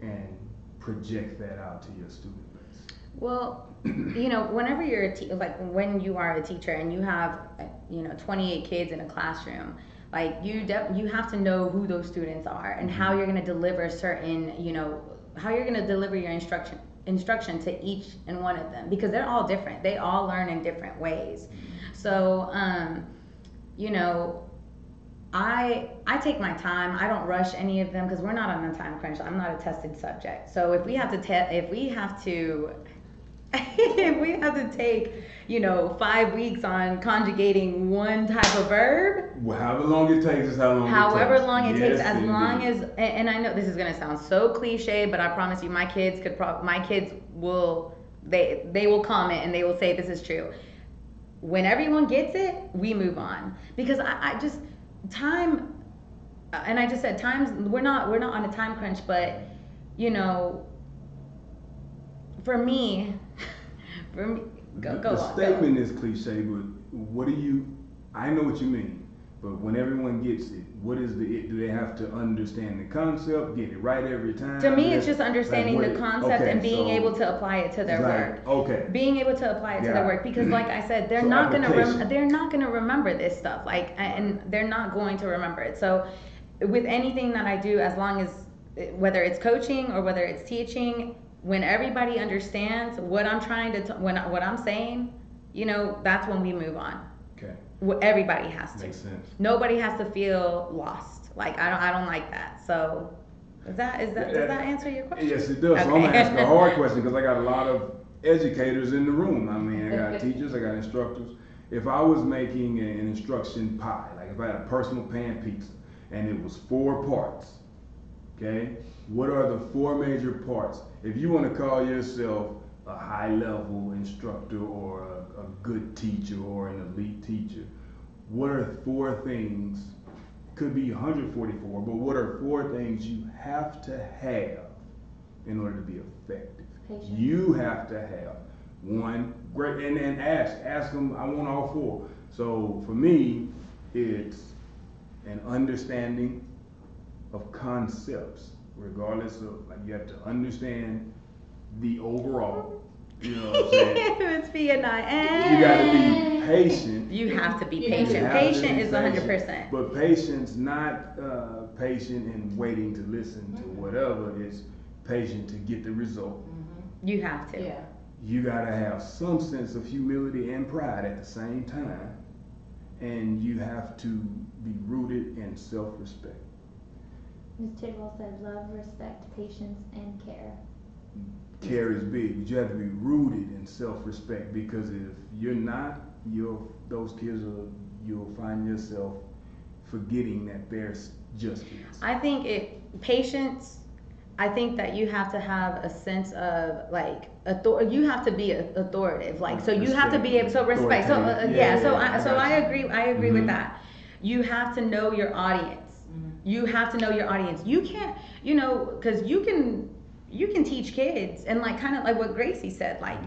and project that out to your student base? Well, you know, whenever you're when you are a teacher and you have 28 kids in a classroom, like you have to know who those students are and how you're going to deliver certain, how you're going to deliver your instruction to each and one of them, because they're all different. They all learn in different ways. So, I take my time. I don't rush any of them because we're not on a time crunch. I'm not a tested subject. So if we have to take 5 weeks on conjugating one type of verb, well, however long it takes is however long it takes, as long as, and I know this is going to sound so cliche, but I promise you my kids will comment and they will say this is true. When everyone gets it, we move on, because I just time, and I just said times, we're not on a time crunch, but for me, go the on. Statement is cliche, but I know what you mean, but when everyone gets it, what is do they have to understand the concept, get it right every time? To me, it's just understanding the concept and being able to apply it to their work. Okay. Being able to apply it to their work, because like I said, they're not gonna remember this stuff, and they're not going to remember it. So with anything that I do, as long as, whether it's coaching or whether it's teaching, when everybody understands what I'm trying to what I'm saying, you know, that's when we move on. Okay. Everybody has to. Makes sense. Nobody has to feel lost. Like I don't like that. So does that answer your question? Yes, it does. Okay. So I'm gonna ask a hard question because I got a lot of educators in the room. I mean, I got teachers, I got instructors. If I was making an instruction pie, like if I had a personal pan pizza and it was 4 parts, okay, what are the 4 major parts? If you want to call yourself a high level instructor or a good teacher or an elite teacher, what are 4 things? Could be 144, but what are 4 things you have to have in order to be effective? Patience. You have to have one great, and ask them. I want all 4. So for me, it's an understanding of concepts, regardless of, like, you have to understand the overall. You know what I'm saying? It's Vietnam. You got to be patient. You have to be You patient. have to be Patient is patient. 100%. But patience, not patient and waiting to listen to whatever. It's patient to get the result. You have to. Yeah. You gotta have some sense of humility and pride at the same time, and you have to be rooted in self-respect. Ms. Tidwell said love, respect, patience, and care. Care is big, but you have to be rooted in self-respect, because if you're not, those kids you'll find yourself forgetting that there's justice. I think patience. I think that you have to have a sense of, like, you have to be authoritative, like, so you have to be able, so respect, so I agree with that. You have to know your audience. You have to know your audience. You can't, you know, because you can teach kids, and, like, kind of like what Gracie said, like,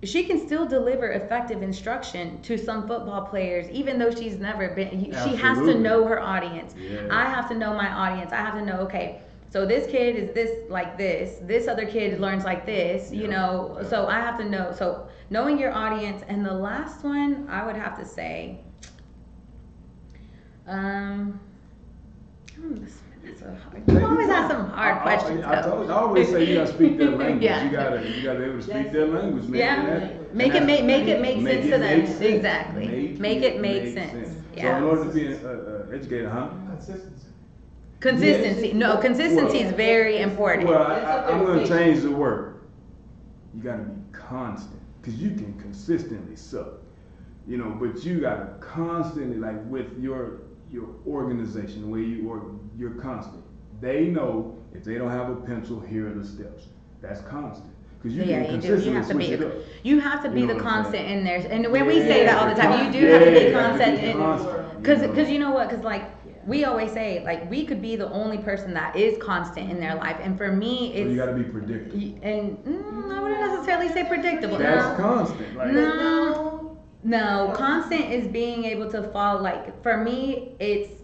she can still deliver effective instruction to some football players, even though she's never been, she has to know her audience. Yeah. I have to know my audience. I have to know, okay, so this kid is this other kid learns like this, you know, so I have to know, so knowing your audience. And the last one, I would have to say, you always have some hard questions. I always say you gotta speak their language. Yeah. You gotta be able to speak their language. Make it make sense to them. Make sense. Exactly. Make it make sense. Yeah. So in order to be an educator, Consistency. No, consistency is very important. Well, I'm going to change the word. You got to be constant, because you can consistently suck, you know. But you got to constantly, like with your organization, the way you're constant. They know if they don't have a pencil, here are the steps. That's constant. Because you can consistently You have to switch it up. You have to be the constant in there. And when we Yeah, say that all the time, you do have to be constant. Because you know what? Because, like, we always say, like, we could be the only person that is constant in their life. And for me, it's... So you got to be predictable. And I wouldn't necessarily say predictable. That's constant. Like, No, constant is being able to follow, like, for me, it's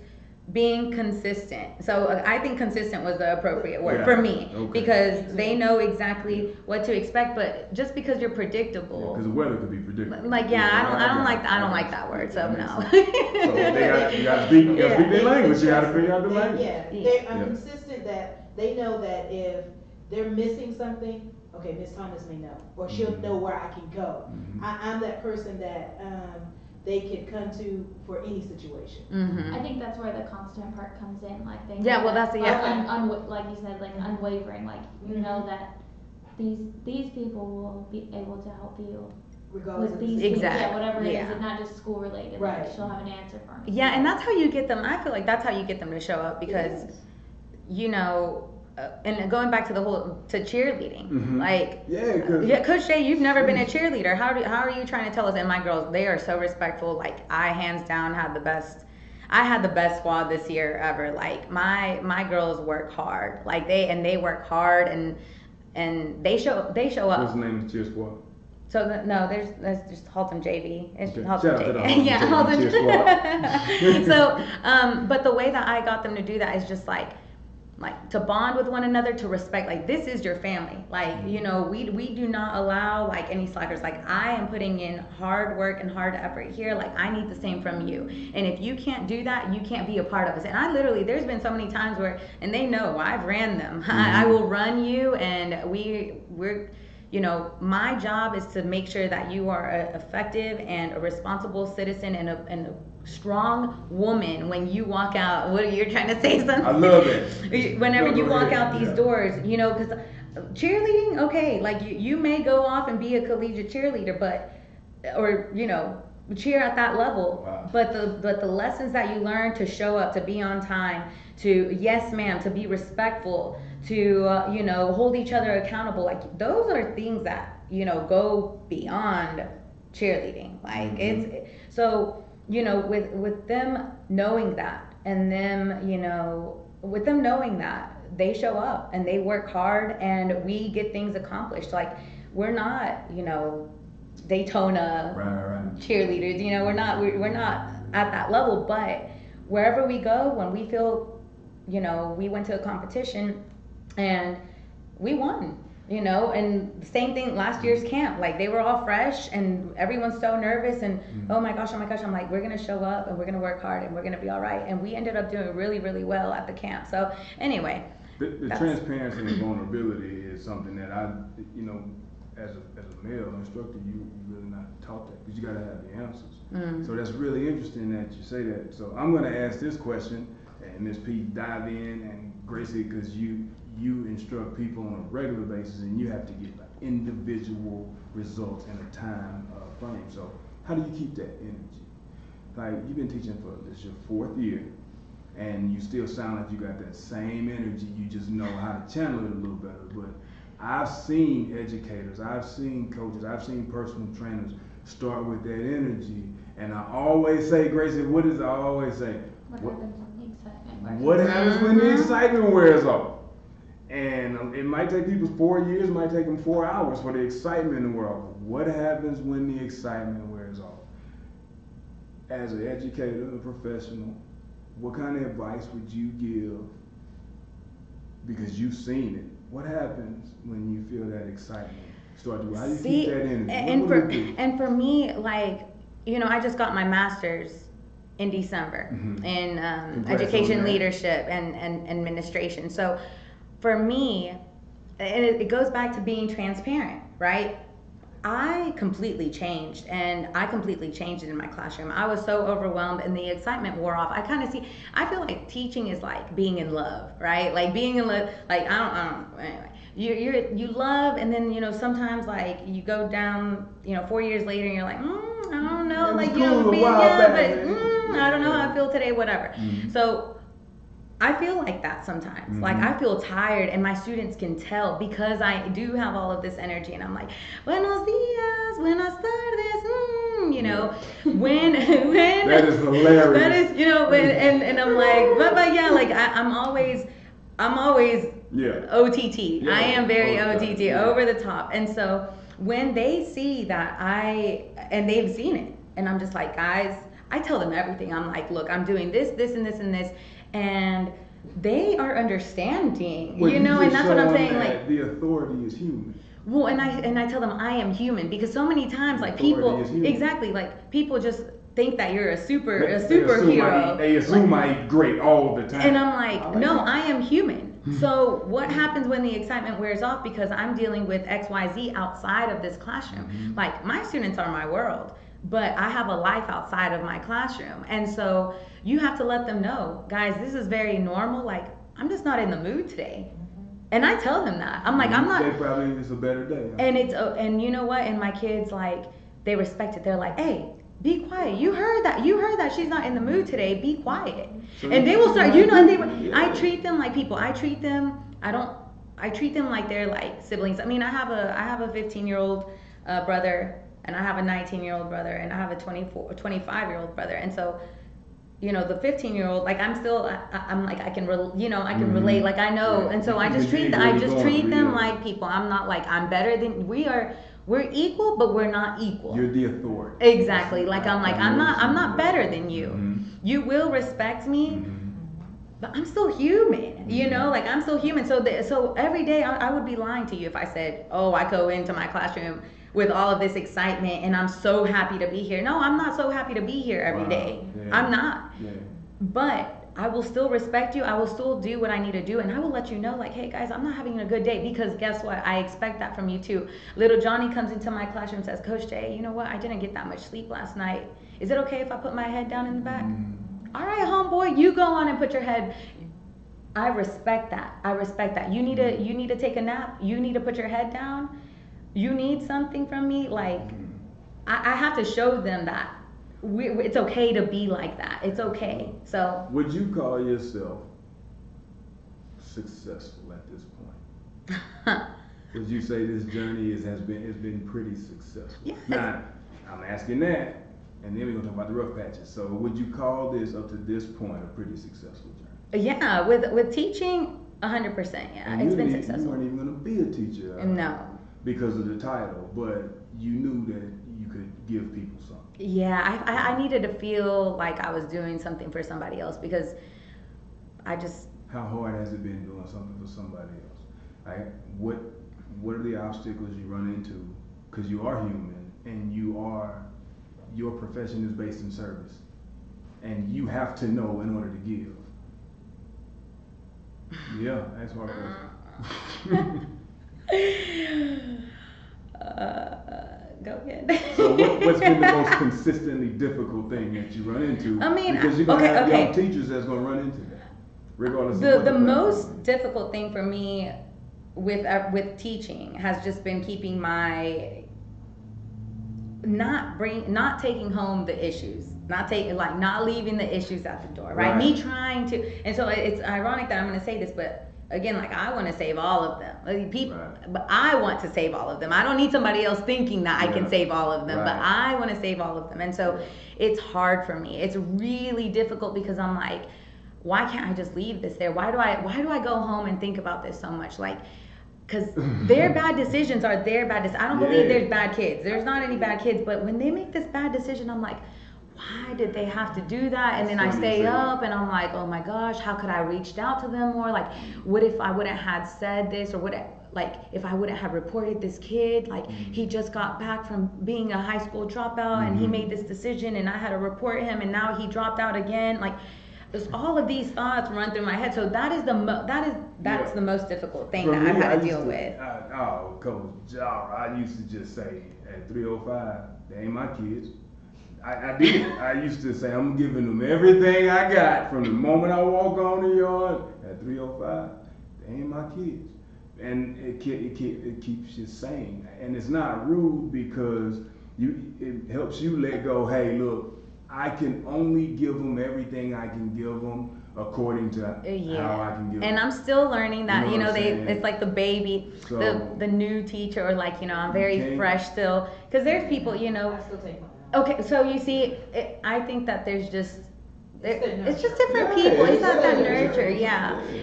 being consistent. So I think consistent was the appropriate word for me, because they know exactly what to expect. But just because you're predictable, because the weather could be predictable. Like, I don't like that word. So no. So you got to speak their language. You got to figure out the language. They're consistent, that they know that if they're missing something, okay, Miss Thomas may know, or she'll know where I can go. I'm that person that they can come to for any situation. I think that's where the constant part comes in, like they like you said, like unwavering, like you know that these people will be able to help you regardless with of these the things, whatever it is, Yeah. and not just school related. Right. Like she'll have an answer for me. Yeah, and that's how you get them. I feel like that's how you get them to show up, because you know. And going back to to cheerleading, like, Coach Jay, you've never been a cheerleader. How are you trying to tell us? And my girls, they are so respectful. Like, I hands down had the best squad this year ever. Like, my girls work hard. Like, they work hard, and they show up. What's the name of the cheer squad? So there's just Halton JV. It's Okay. Halton Shout out to the JV. Yeah, Halton cheer squad. So, but the way that I got them to do that is just like to bond with one another, to respect, like, this is your family. Like, you know, we do not allow, like, any slackers. Like, I am putting in hard work and hard effort here. Like, I need the same from you. And if you can't do that, you can't be a part of us. And I literally, there's been so many times where, and they know, I've ran them. I will run you, and we're you know, my job is to make sure that you are an effective and a responsible citizen and a strong woman when you walk out. What are you trying to say, son? I love it. Whenever you walk out these Yeah. doors, you know, because cheerleading, okay, like you may go off and be a collegiate cheerleader, but, or, you know, cheer at that level. Wow. But the lessons that you learn to show up, to be on time, to yes ma'am, to be respectful, to you know, hold each other accountable, like those are things that, you know, go beyond cheerleading. Like it's so, you know, with them knowing that, and them, you know, with them knowing that, they show up and they work hard and we get things accomplished. Like we're not, you know, Daytona Right. cheerleaders, you know, we're not at that level, but wherever we go, when we feel, you know, we went to a competition and we won, you know, and the same thing last year's camp, like they were all fresh and everyone's so nervous and oh my gosh, I'm like, we're gonna show up and we're gonna work hard and we're gonna be all right, and we ended up doing really, really well at the camp. So anyway, The transparency and vulnerability is something that I, you know, as a male instructor, you really not taught that, because you got to have the answers. So that's really interesting that you say that. So I'm going to ask this question, and Ms. P, dive in, and Gracie, because you instruct people on a regular basis, and you have to get like individual results in a time frame. So how do you keep that energy? Like you've been teaching for this your 4th year, and you still sound like you got that same energy. You just know how to channel it a little better. But I've seen educators, I've seen coaches, I've seen personal trainers start with that energy. And I always say, Gracie, what does I always say? What happens when the excitement wears off? What happens when the excitement wears off? And it might take people 4 years, it might take them 4 hours for the excitement to wear off. What happens when the excitement wears off? As an educator, a professional, what kind of advice would you give? Because you've seen it. What happens when you feel that excitement start to? How do you keep that energy? And for me, like, you know, I just got my master's in December in education leadership and administration. So for me, and it goes back to being transparent, right? I completely changed, and I completely changed it in my classroom. I was so overwhelmed and the excitement wore off. I feel like teaching is like being in love, right? Like being in love, like anyway. You love, and then, you know, sometimes like you go down, you know, 4 years later and you're like, I don't know, like, you know, I don't know how I feel today, whatever. So I feel like that sometimes. Like I feel tired, and my students can tell because I do have all of this energy, and I'm like, buenos dias, buenas tardes, you know, when that is hilarious. That is, you know, and I'm like, but yeah, like I'm always OTT. Yeah. I am very OTT, yeah. over the top. And so when they see that and they've seen it, and I'm just like, guys, I tell them everything. I'm like, look, I'm doing this, and this, and this. And they are understanding, Well, you know, and that's what I'm saying. Like the authority is human. Well, and I tell them I am human, because so many times, like people, exactly, like people just think that you're a superhero. They assume I'm great all the time. And I'm like, no, I am human. So what happens when the excitement wears off? Because I'm dealing with XYZ outside of this classroom. Like my students are my world, but I have a life outside of my classroom. And so you have to let them know, guys, this is very normal. Like, I'm just not in the mood today. And I tell them that. I'm like, I'm not. Today probably is a better day. And and you know what? And my kids, like, they respect it. They're like, hey, be quiet. You heard that she's not in the mood today. Be quiet. So and they will start, you know, I treat them like people. I treat them like they're like siblings. I mean, I have a 15-year-old brother, and I have a 19-year-old brother, and I have a 25-year-old brother. And so, you know, the 15-year-old, like I'm like, I can relate, like I know. And so I just treat them like people. I'm not like I'm better than, we're equal, but we're not equal. You're the authority. Exactly. Like I'm not better than you. You will respect me, but I'm still human. You know, like I'm still human. So every day I would be lying to you if I said, oh, I go into my classroom with all of this excitement and I'm so happy to be here. No, I'm not so happy to be here every day. Yeah. I'm not. Yeah. But I will still respect you. I will still do what I need to do. And I will let you know, like, hey guys, I'm not having a good day, because guess what? I expect that from you too. Little Johnny comes into my classroom and says, Coach Jay, you know what? I didn't get that much sleep last night. Is it okay if I put my head down in the back? All right, homeboy, you go on and put your head. I respect that. I respect that. You need to take a nap. You need to put your head down. You need something from me. Like, I have to show them that it's okay to be like that. It's okay. So. Would you call yourself successful at this point? Would you say this journey has been pretty successful? Yes. Now, I'm asking that, and then we're gonna talk about the rough patches. So, would you call this up to this point a pretty successful journey? Yeah, with teaching, 100%. Yeah, And it's been You successful. weren't even gonna be a teacher. No. Because of the title, but you knew that you could give people something. Yeah, I needed to feel like I was doing something for somebody else, because I just. How hard has it been doing something for somebody else? Like, what are the obstacles you run into? Because you are human, and your profession is based in service, and you have to know in order to give. Yeah, that's hard. Go ahead. So what's been the most consistently difficult thing that you run into? I mean, because you're gonna have okay. young teachers that's gonna run into that, regardless of The what platform most is. difficult thing for me with teaching has just been keeping my not taking home the issues, not leaving the issues at the door, right? Me trying to, and so it's ironic that I'm going to say this, but again, like, I want to save all of them. But I want to save all of them. I don't need somebody else thinking that I can save all of them, but I want to save all of them. And so it's hard for me. It's really difficult, because I'm like, why can't I just leave this there? Why do I go home and think about this so much? Like, because their bad decisions are their bad decisions. I don't believe there's bad kids. There's not any bad kids. But when they make this bad decision, I'm like, why did they have to do that? And then I stay up and I'm like, oh my gosh, how could I reached out to them more? Like, what if I wouldn't have said this, or if I wouldn't have reported this kid? Like, he just got back from being a high school dropout, and he made this decision, and I had to report him, and now he dropped out again. Like, there's all of these thoughts run through my head. So that is that's the most difficult thing that I've had to deal with. Coach Jara, I used to just say at 305, they ain't my kids. I did. I used to say, I'm giving them everything I got from the moment I walk on the yard at 305. They ain't my kids. And it keeps you sane. And it's not rude, because it helps you let go. Hey, look, I can only give them everything I can give them according to how I can give them. And I'm still learning that, it's like the baby, So, the new teacher, or like, I'm very fresh still. Because there's people, I still take mine. Okay, so you see, I think that there's just, it's just different people. It's not that nurture,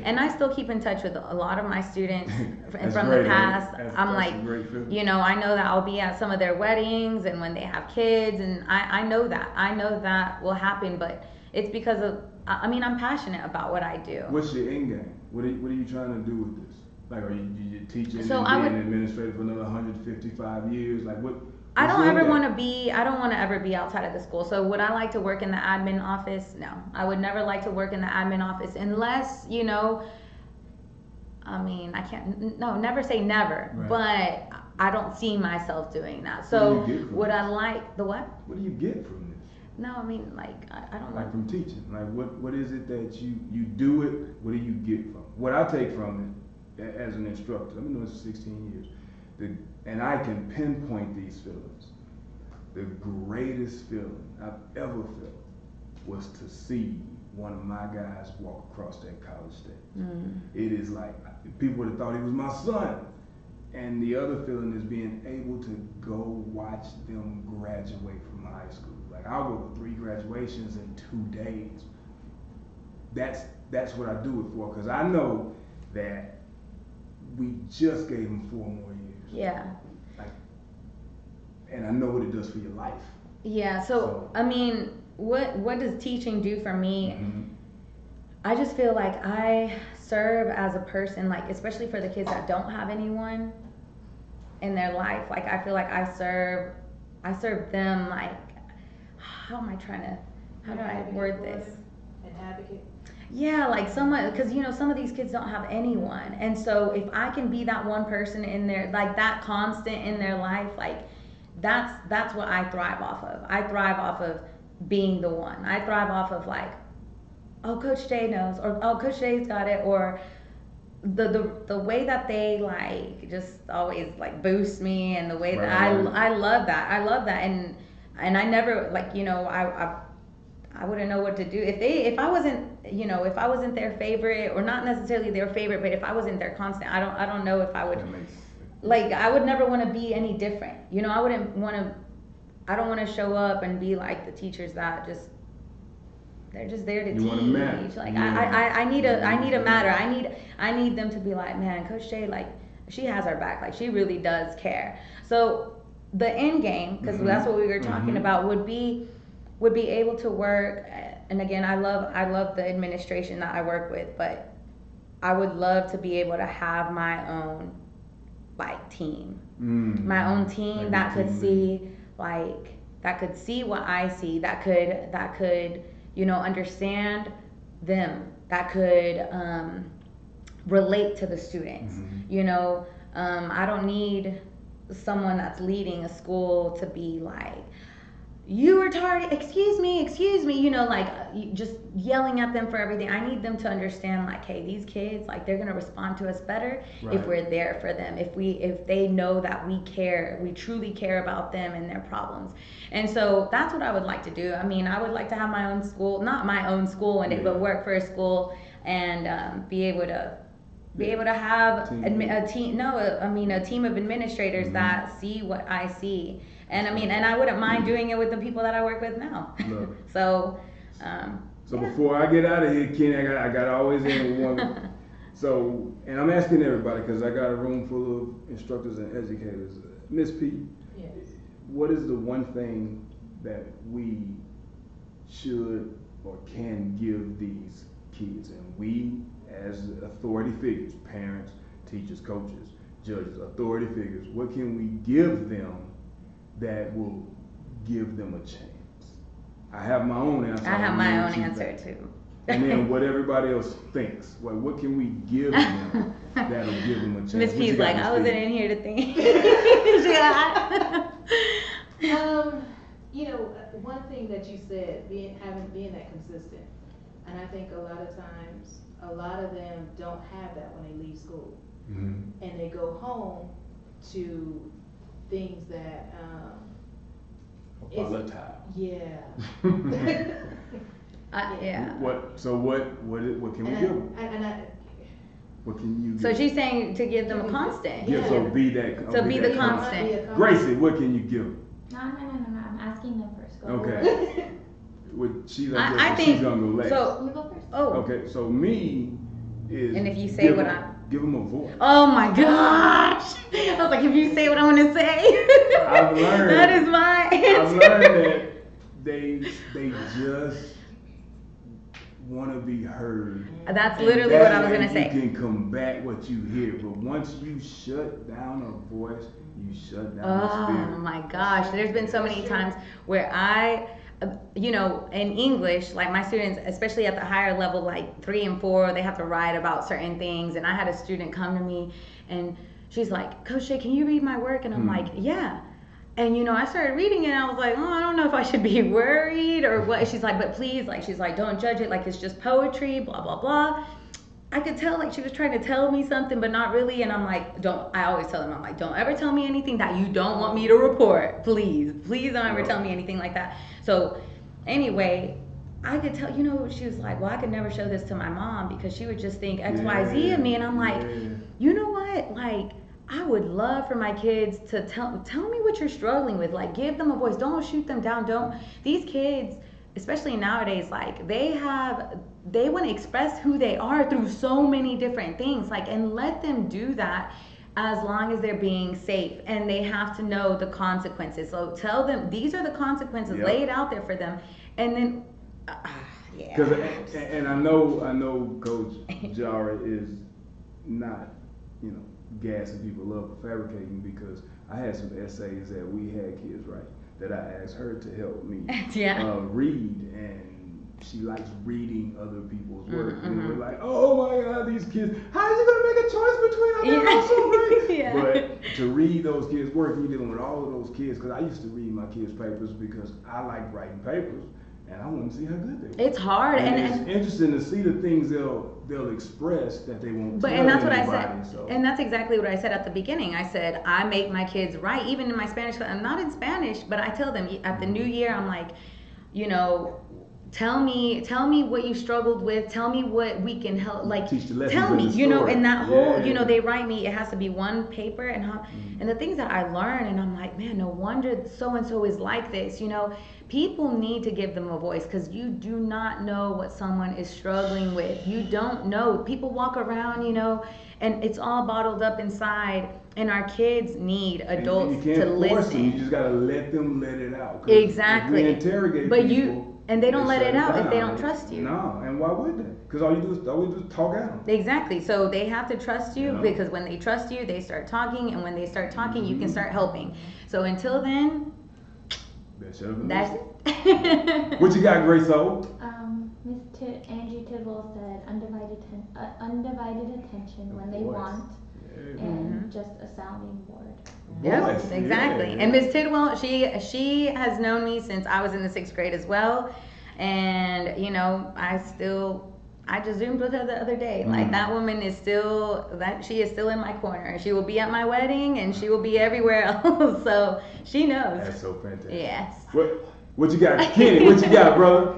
And I still keep in touch with a lot of my students from the past. I'm like, I know that I'll be at some of their weddings and when they have kids, and I know that will happen, but it's because of, I'm passionate about what I do. What's your end game? What are you trying to do with this? Like, are you teaching and being an administrator for another 155 years? Like, what? I don't want to ever be outside of the school. So would I like to work in the admin office? No, I would never like to work in the admin office unless, I can't, never say never, but I don't see myself doing that. So would I like the what? What do you get from this? No, I don't like from teaching. Like, what is it that you do it? What do you get from it? What I take from it as an instructor, I've been doing this for 16 years. And I can pinpoint these feelings. The greatest feeling I've ever felt was to see one of my guys walk across that college stage. It is like, people would have thought he was my son. And the other feeling is being able to go watch them graduate from high school. Like, I'll go to 3 graduations in 2 days. That's what I do it for, because I know that we just gave them 4 more years. Yeah. And I know what it does for your life. Yeah. So what does teaching do for me? I just feel like I serve as a person, like, especially for the kids that don't have anyone in their life. Like, I feel like I serve them, like, how do I word this? An advocate? yeah, like someone, because some of these kids don't have anyone, and so if I can be that one person in their, like that constant in their life, like that's what I thrive off of. I thrive off of being the one. I thrive off of like, oh, Coach Jay knows, or oh, Coach Jay's got it, or the way that they like just always like boost me, and the way that I love that. I love that, and I never like I wouldn't know what to do if I wasn't their favorite, or not necessarily their favorite, but if I wasn't their constant, I don't know if I would, like, I would never want to be any different. I wouldn't want to. I don't want to show up and be like the teachers that they're just there to teach. Like I need a matter. I need them to be like, man, Coach Jay, like, she has our back. Like, she really does care. So the end game, because that's what we were talking about, would be able to work. And again, I love the administration that I work with, but I would love to be able to have my own like team, my own team that could see what I see, that could understand them, that could relate to the students. I don't need someone that's leading a school to be like, you retarded, excuse me, just yelling at them for everything. I need them to understand, like, hey, these kids, like, they're gonna respond to us better if we're there for them, if they know that we care, we truly care about them and their problems. And so that's what I would like to do. I mean, I would like to have my own school, not my own school, but work for a school and be able to have a team of administrators that see what I see. And and I wouldn't mind doing it with the people that I work with now. So before I get out of here, Kenny, I got to always end with one. So, and I'm asking everybody, because I got a room full of instructors and educators. Miss P, yes, what is the one thing that we should or can give these kids? And we, as authority figures, parents, teachers, coaches, judges, authority figures, what can we give them that will give them a chance? I have my own answer. I have my own answer too. And then what everybody else thinks. Well, what can we give them that'll give them a chance? Miss P's like, I wasn't in here to think. One thing that you said, being that consistent, and I think a lot of times, a lot of them don't have that when they leave school, and they go home to things that volatile. Yeah. Yeah. What can we give them? What can you give? So she's saying to give them a constant. Yeah, so be that. So be the constant. Gracie, what can you give them? No. I'm asking them first. Go Okay. She's gonna go last. So You go first. Oh. Okay, so me is. And if you say what give them a voice. Oh my gosh! I was like, if you say what I want to say. I've learned. That is my answer. I've learned that they just want to be heard. That's literally what I was gonna You say. can combat what you hear, but once you shut down a voice, you shut down the spirit. Oh my gosh! There's been so many times where in English, like my students, especially at the higher level, like 3 and 4, they have to write about certain things. And I had a student come to me and she's like, Coach Jay, can you read my work? And I'm like, yeah. And I started reading it and I was like, oh, I don't know if I should be worried or what. She's like, but please, like, she's like, don't judge it, like it's just poetry, blah, blah, blah. I could tell like she was trying to tell me something, but not really. And I'm like, I always tell them, I'm like, don't ever tell me anything that you don't want me to report. Please don't ever tell me anything like that. So anyway, I could tell, she was like, well, I could never show this to my mom because she would just think X, Y, Z of me. And I'm like, you know what? Like, I would love for my kids to tell me what you're struggling with. Like, give them a voice. Don't shoot them down. These kids, especially nowadays, like, they want to express who they are through so many different things. Like, and let them do that as long as they're being safe, and they have to know the consequences. So tell them these are the consequences, lay it out there for them, and then yeah. And I know Coach Jara is not gassing people up or fabricating, because I had some essays that we had kids write that I asked her to help me read, and she likes reading other people's work. And we're like, oh my God, these kids, how are you gonna make a choice between them? They're all so great. Yeah. But to read those kids' work, you're dealing with all of those kids, because I used to read my kids' papers because I like writing papers. And I want to see how good they were. It's hard, and it's interesting to see the things they'll express that they won't tell and that's anybody, what I said. so. And that's exactly what I said at the beginning. I said I make my kids write, even in my Spanish class. I'm not in Spanish, but I tell them at the new year, I'm like, you know, tell me what you struggled with. Tell me what we can help. Like, teach the lessons tell me, in the you know, story. and that whole, Yeah. you know, they write me. It has to be one paper, and the things that I learn, and I'm like, man, no wonder so and so is like this. You know, people need to give them a voice, because you do not know what someone is struggling with. You don't know. People walk around, you know, and it's all bottled up inside. And our kids need adults and you can't to force listen. Them. You just gotta let them let it out. 'Cause Exactly. If we interrogate But people, and they don't let shut it out if down. they don't trust you. No, and why would they? Because all we do is talk at them. Exactly. So they have to trust you, Yeah. because when they trust you, they start talking, and when they start talking, you can start helping. So until then, Better shut up and that's listen. it. What you got, Grace O? Angie Tidwell said undivided attention when they Voice. want, Yeah. and just a sounding board. Yep, Voice, exactly. yeah. And Miss Tidwell, she has known me since I was in the 6th grade as well. And, you know, I just zoomed with her the other day. Like, that woman is she is still in my corner. She will be at my wedding, and she will be everywhere else. So she knows. That's so fantastic. Yes. What you got, Kenny? What you got, brother?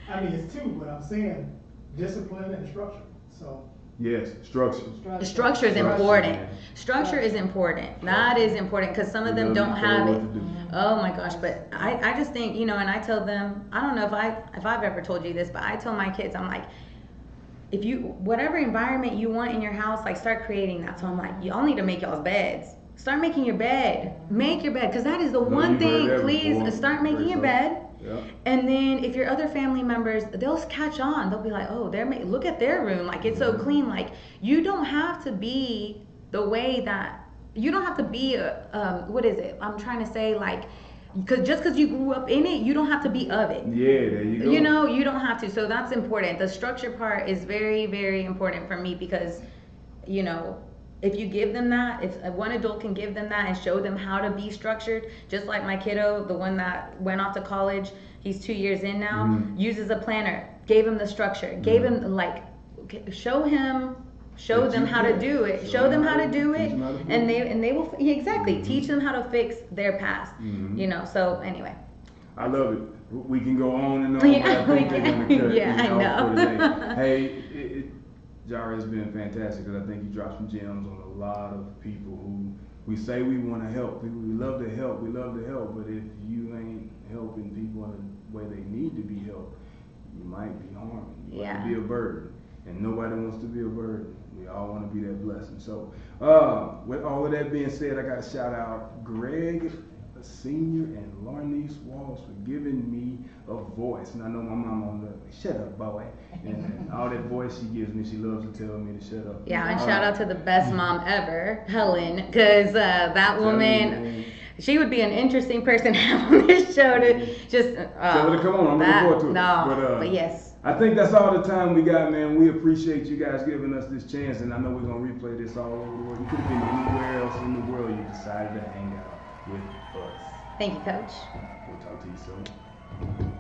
I mean, it's two, but I'm saying discipline and structure. So Yes, structure. The structure is important. Structure is important. That is important, because some of them don't have it. Oh my gosh, but I just think, you know, and I tell them, I don't know if I've ever told you this, but I tell my kids, I'm like, if you, whatever environment you want in your house, like, start creating that. So I'm like, y'all need to make y'all's beds. Start making your bed. Make your bed, because that is the one thing. Please start making your bed. Yeah. And then if your other family members, they'll catch on. They'll be like, oh, look at their room. Like, it's so clean. Like, you don't have to be the way that, you don't have to be, what is it? I'm trying to say, like, just because you grew up in it, you don't have to be of it. Yeah, there you go. You know, you don't have to. So that's important. The structure part is very, very important for me, because, you know, if you give them that, if one adult can give them that and show them how to be structured, just like my kiddo, the one that went off to college, he's 2 years in now, uses a planner, gave him the structure, gave him, like, show them how to do it, show them how to do it, and they will, exactly, teach them how to fix their past, you know. So anyway. I love it. We can go on and on, Yeah, but I think we they're can. gonna cut Yeah, it I off know. for today. Hey, Jara, has been fantastic, because I think you dropped some gems on a lot of people who we say we want to help. We love to help. We love to help. But if you ain't helping people in the way they need to be helped, you might be harming. You might be a burden. And nobody wants to be a burden. We all want to be that blessing. So, with all of that being said, I got to shout out Greg Senior and Larnice Walls for giving me a voice. And I know my mama on the shut up, boy. And all that voice she gives me, she loves to tell me to shut up. Yeah, and shout out to the best mom ever, Helen, because that woman, she would be an interesting person to have on this show to just. Tell her to come on. I'm looking forward to it. No, but yes. I think that's all the time we got, man. We appreciate you guys giving us this chance, and I know we're gonna replay this all over the world. You could have been anywhere else in the world. You decided to hang out with us. Thank you, Coach. We'll talk to you soon.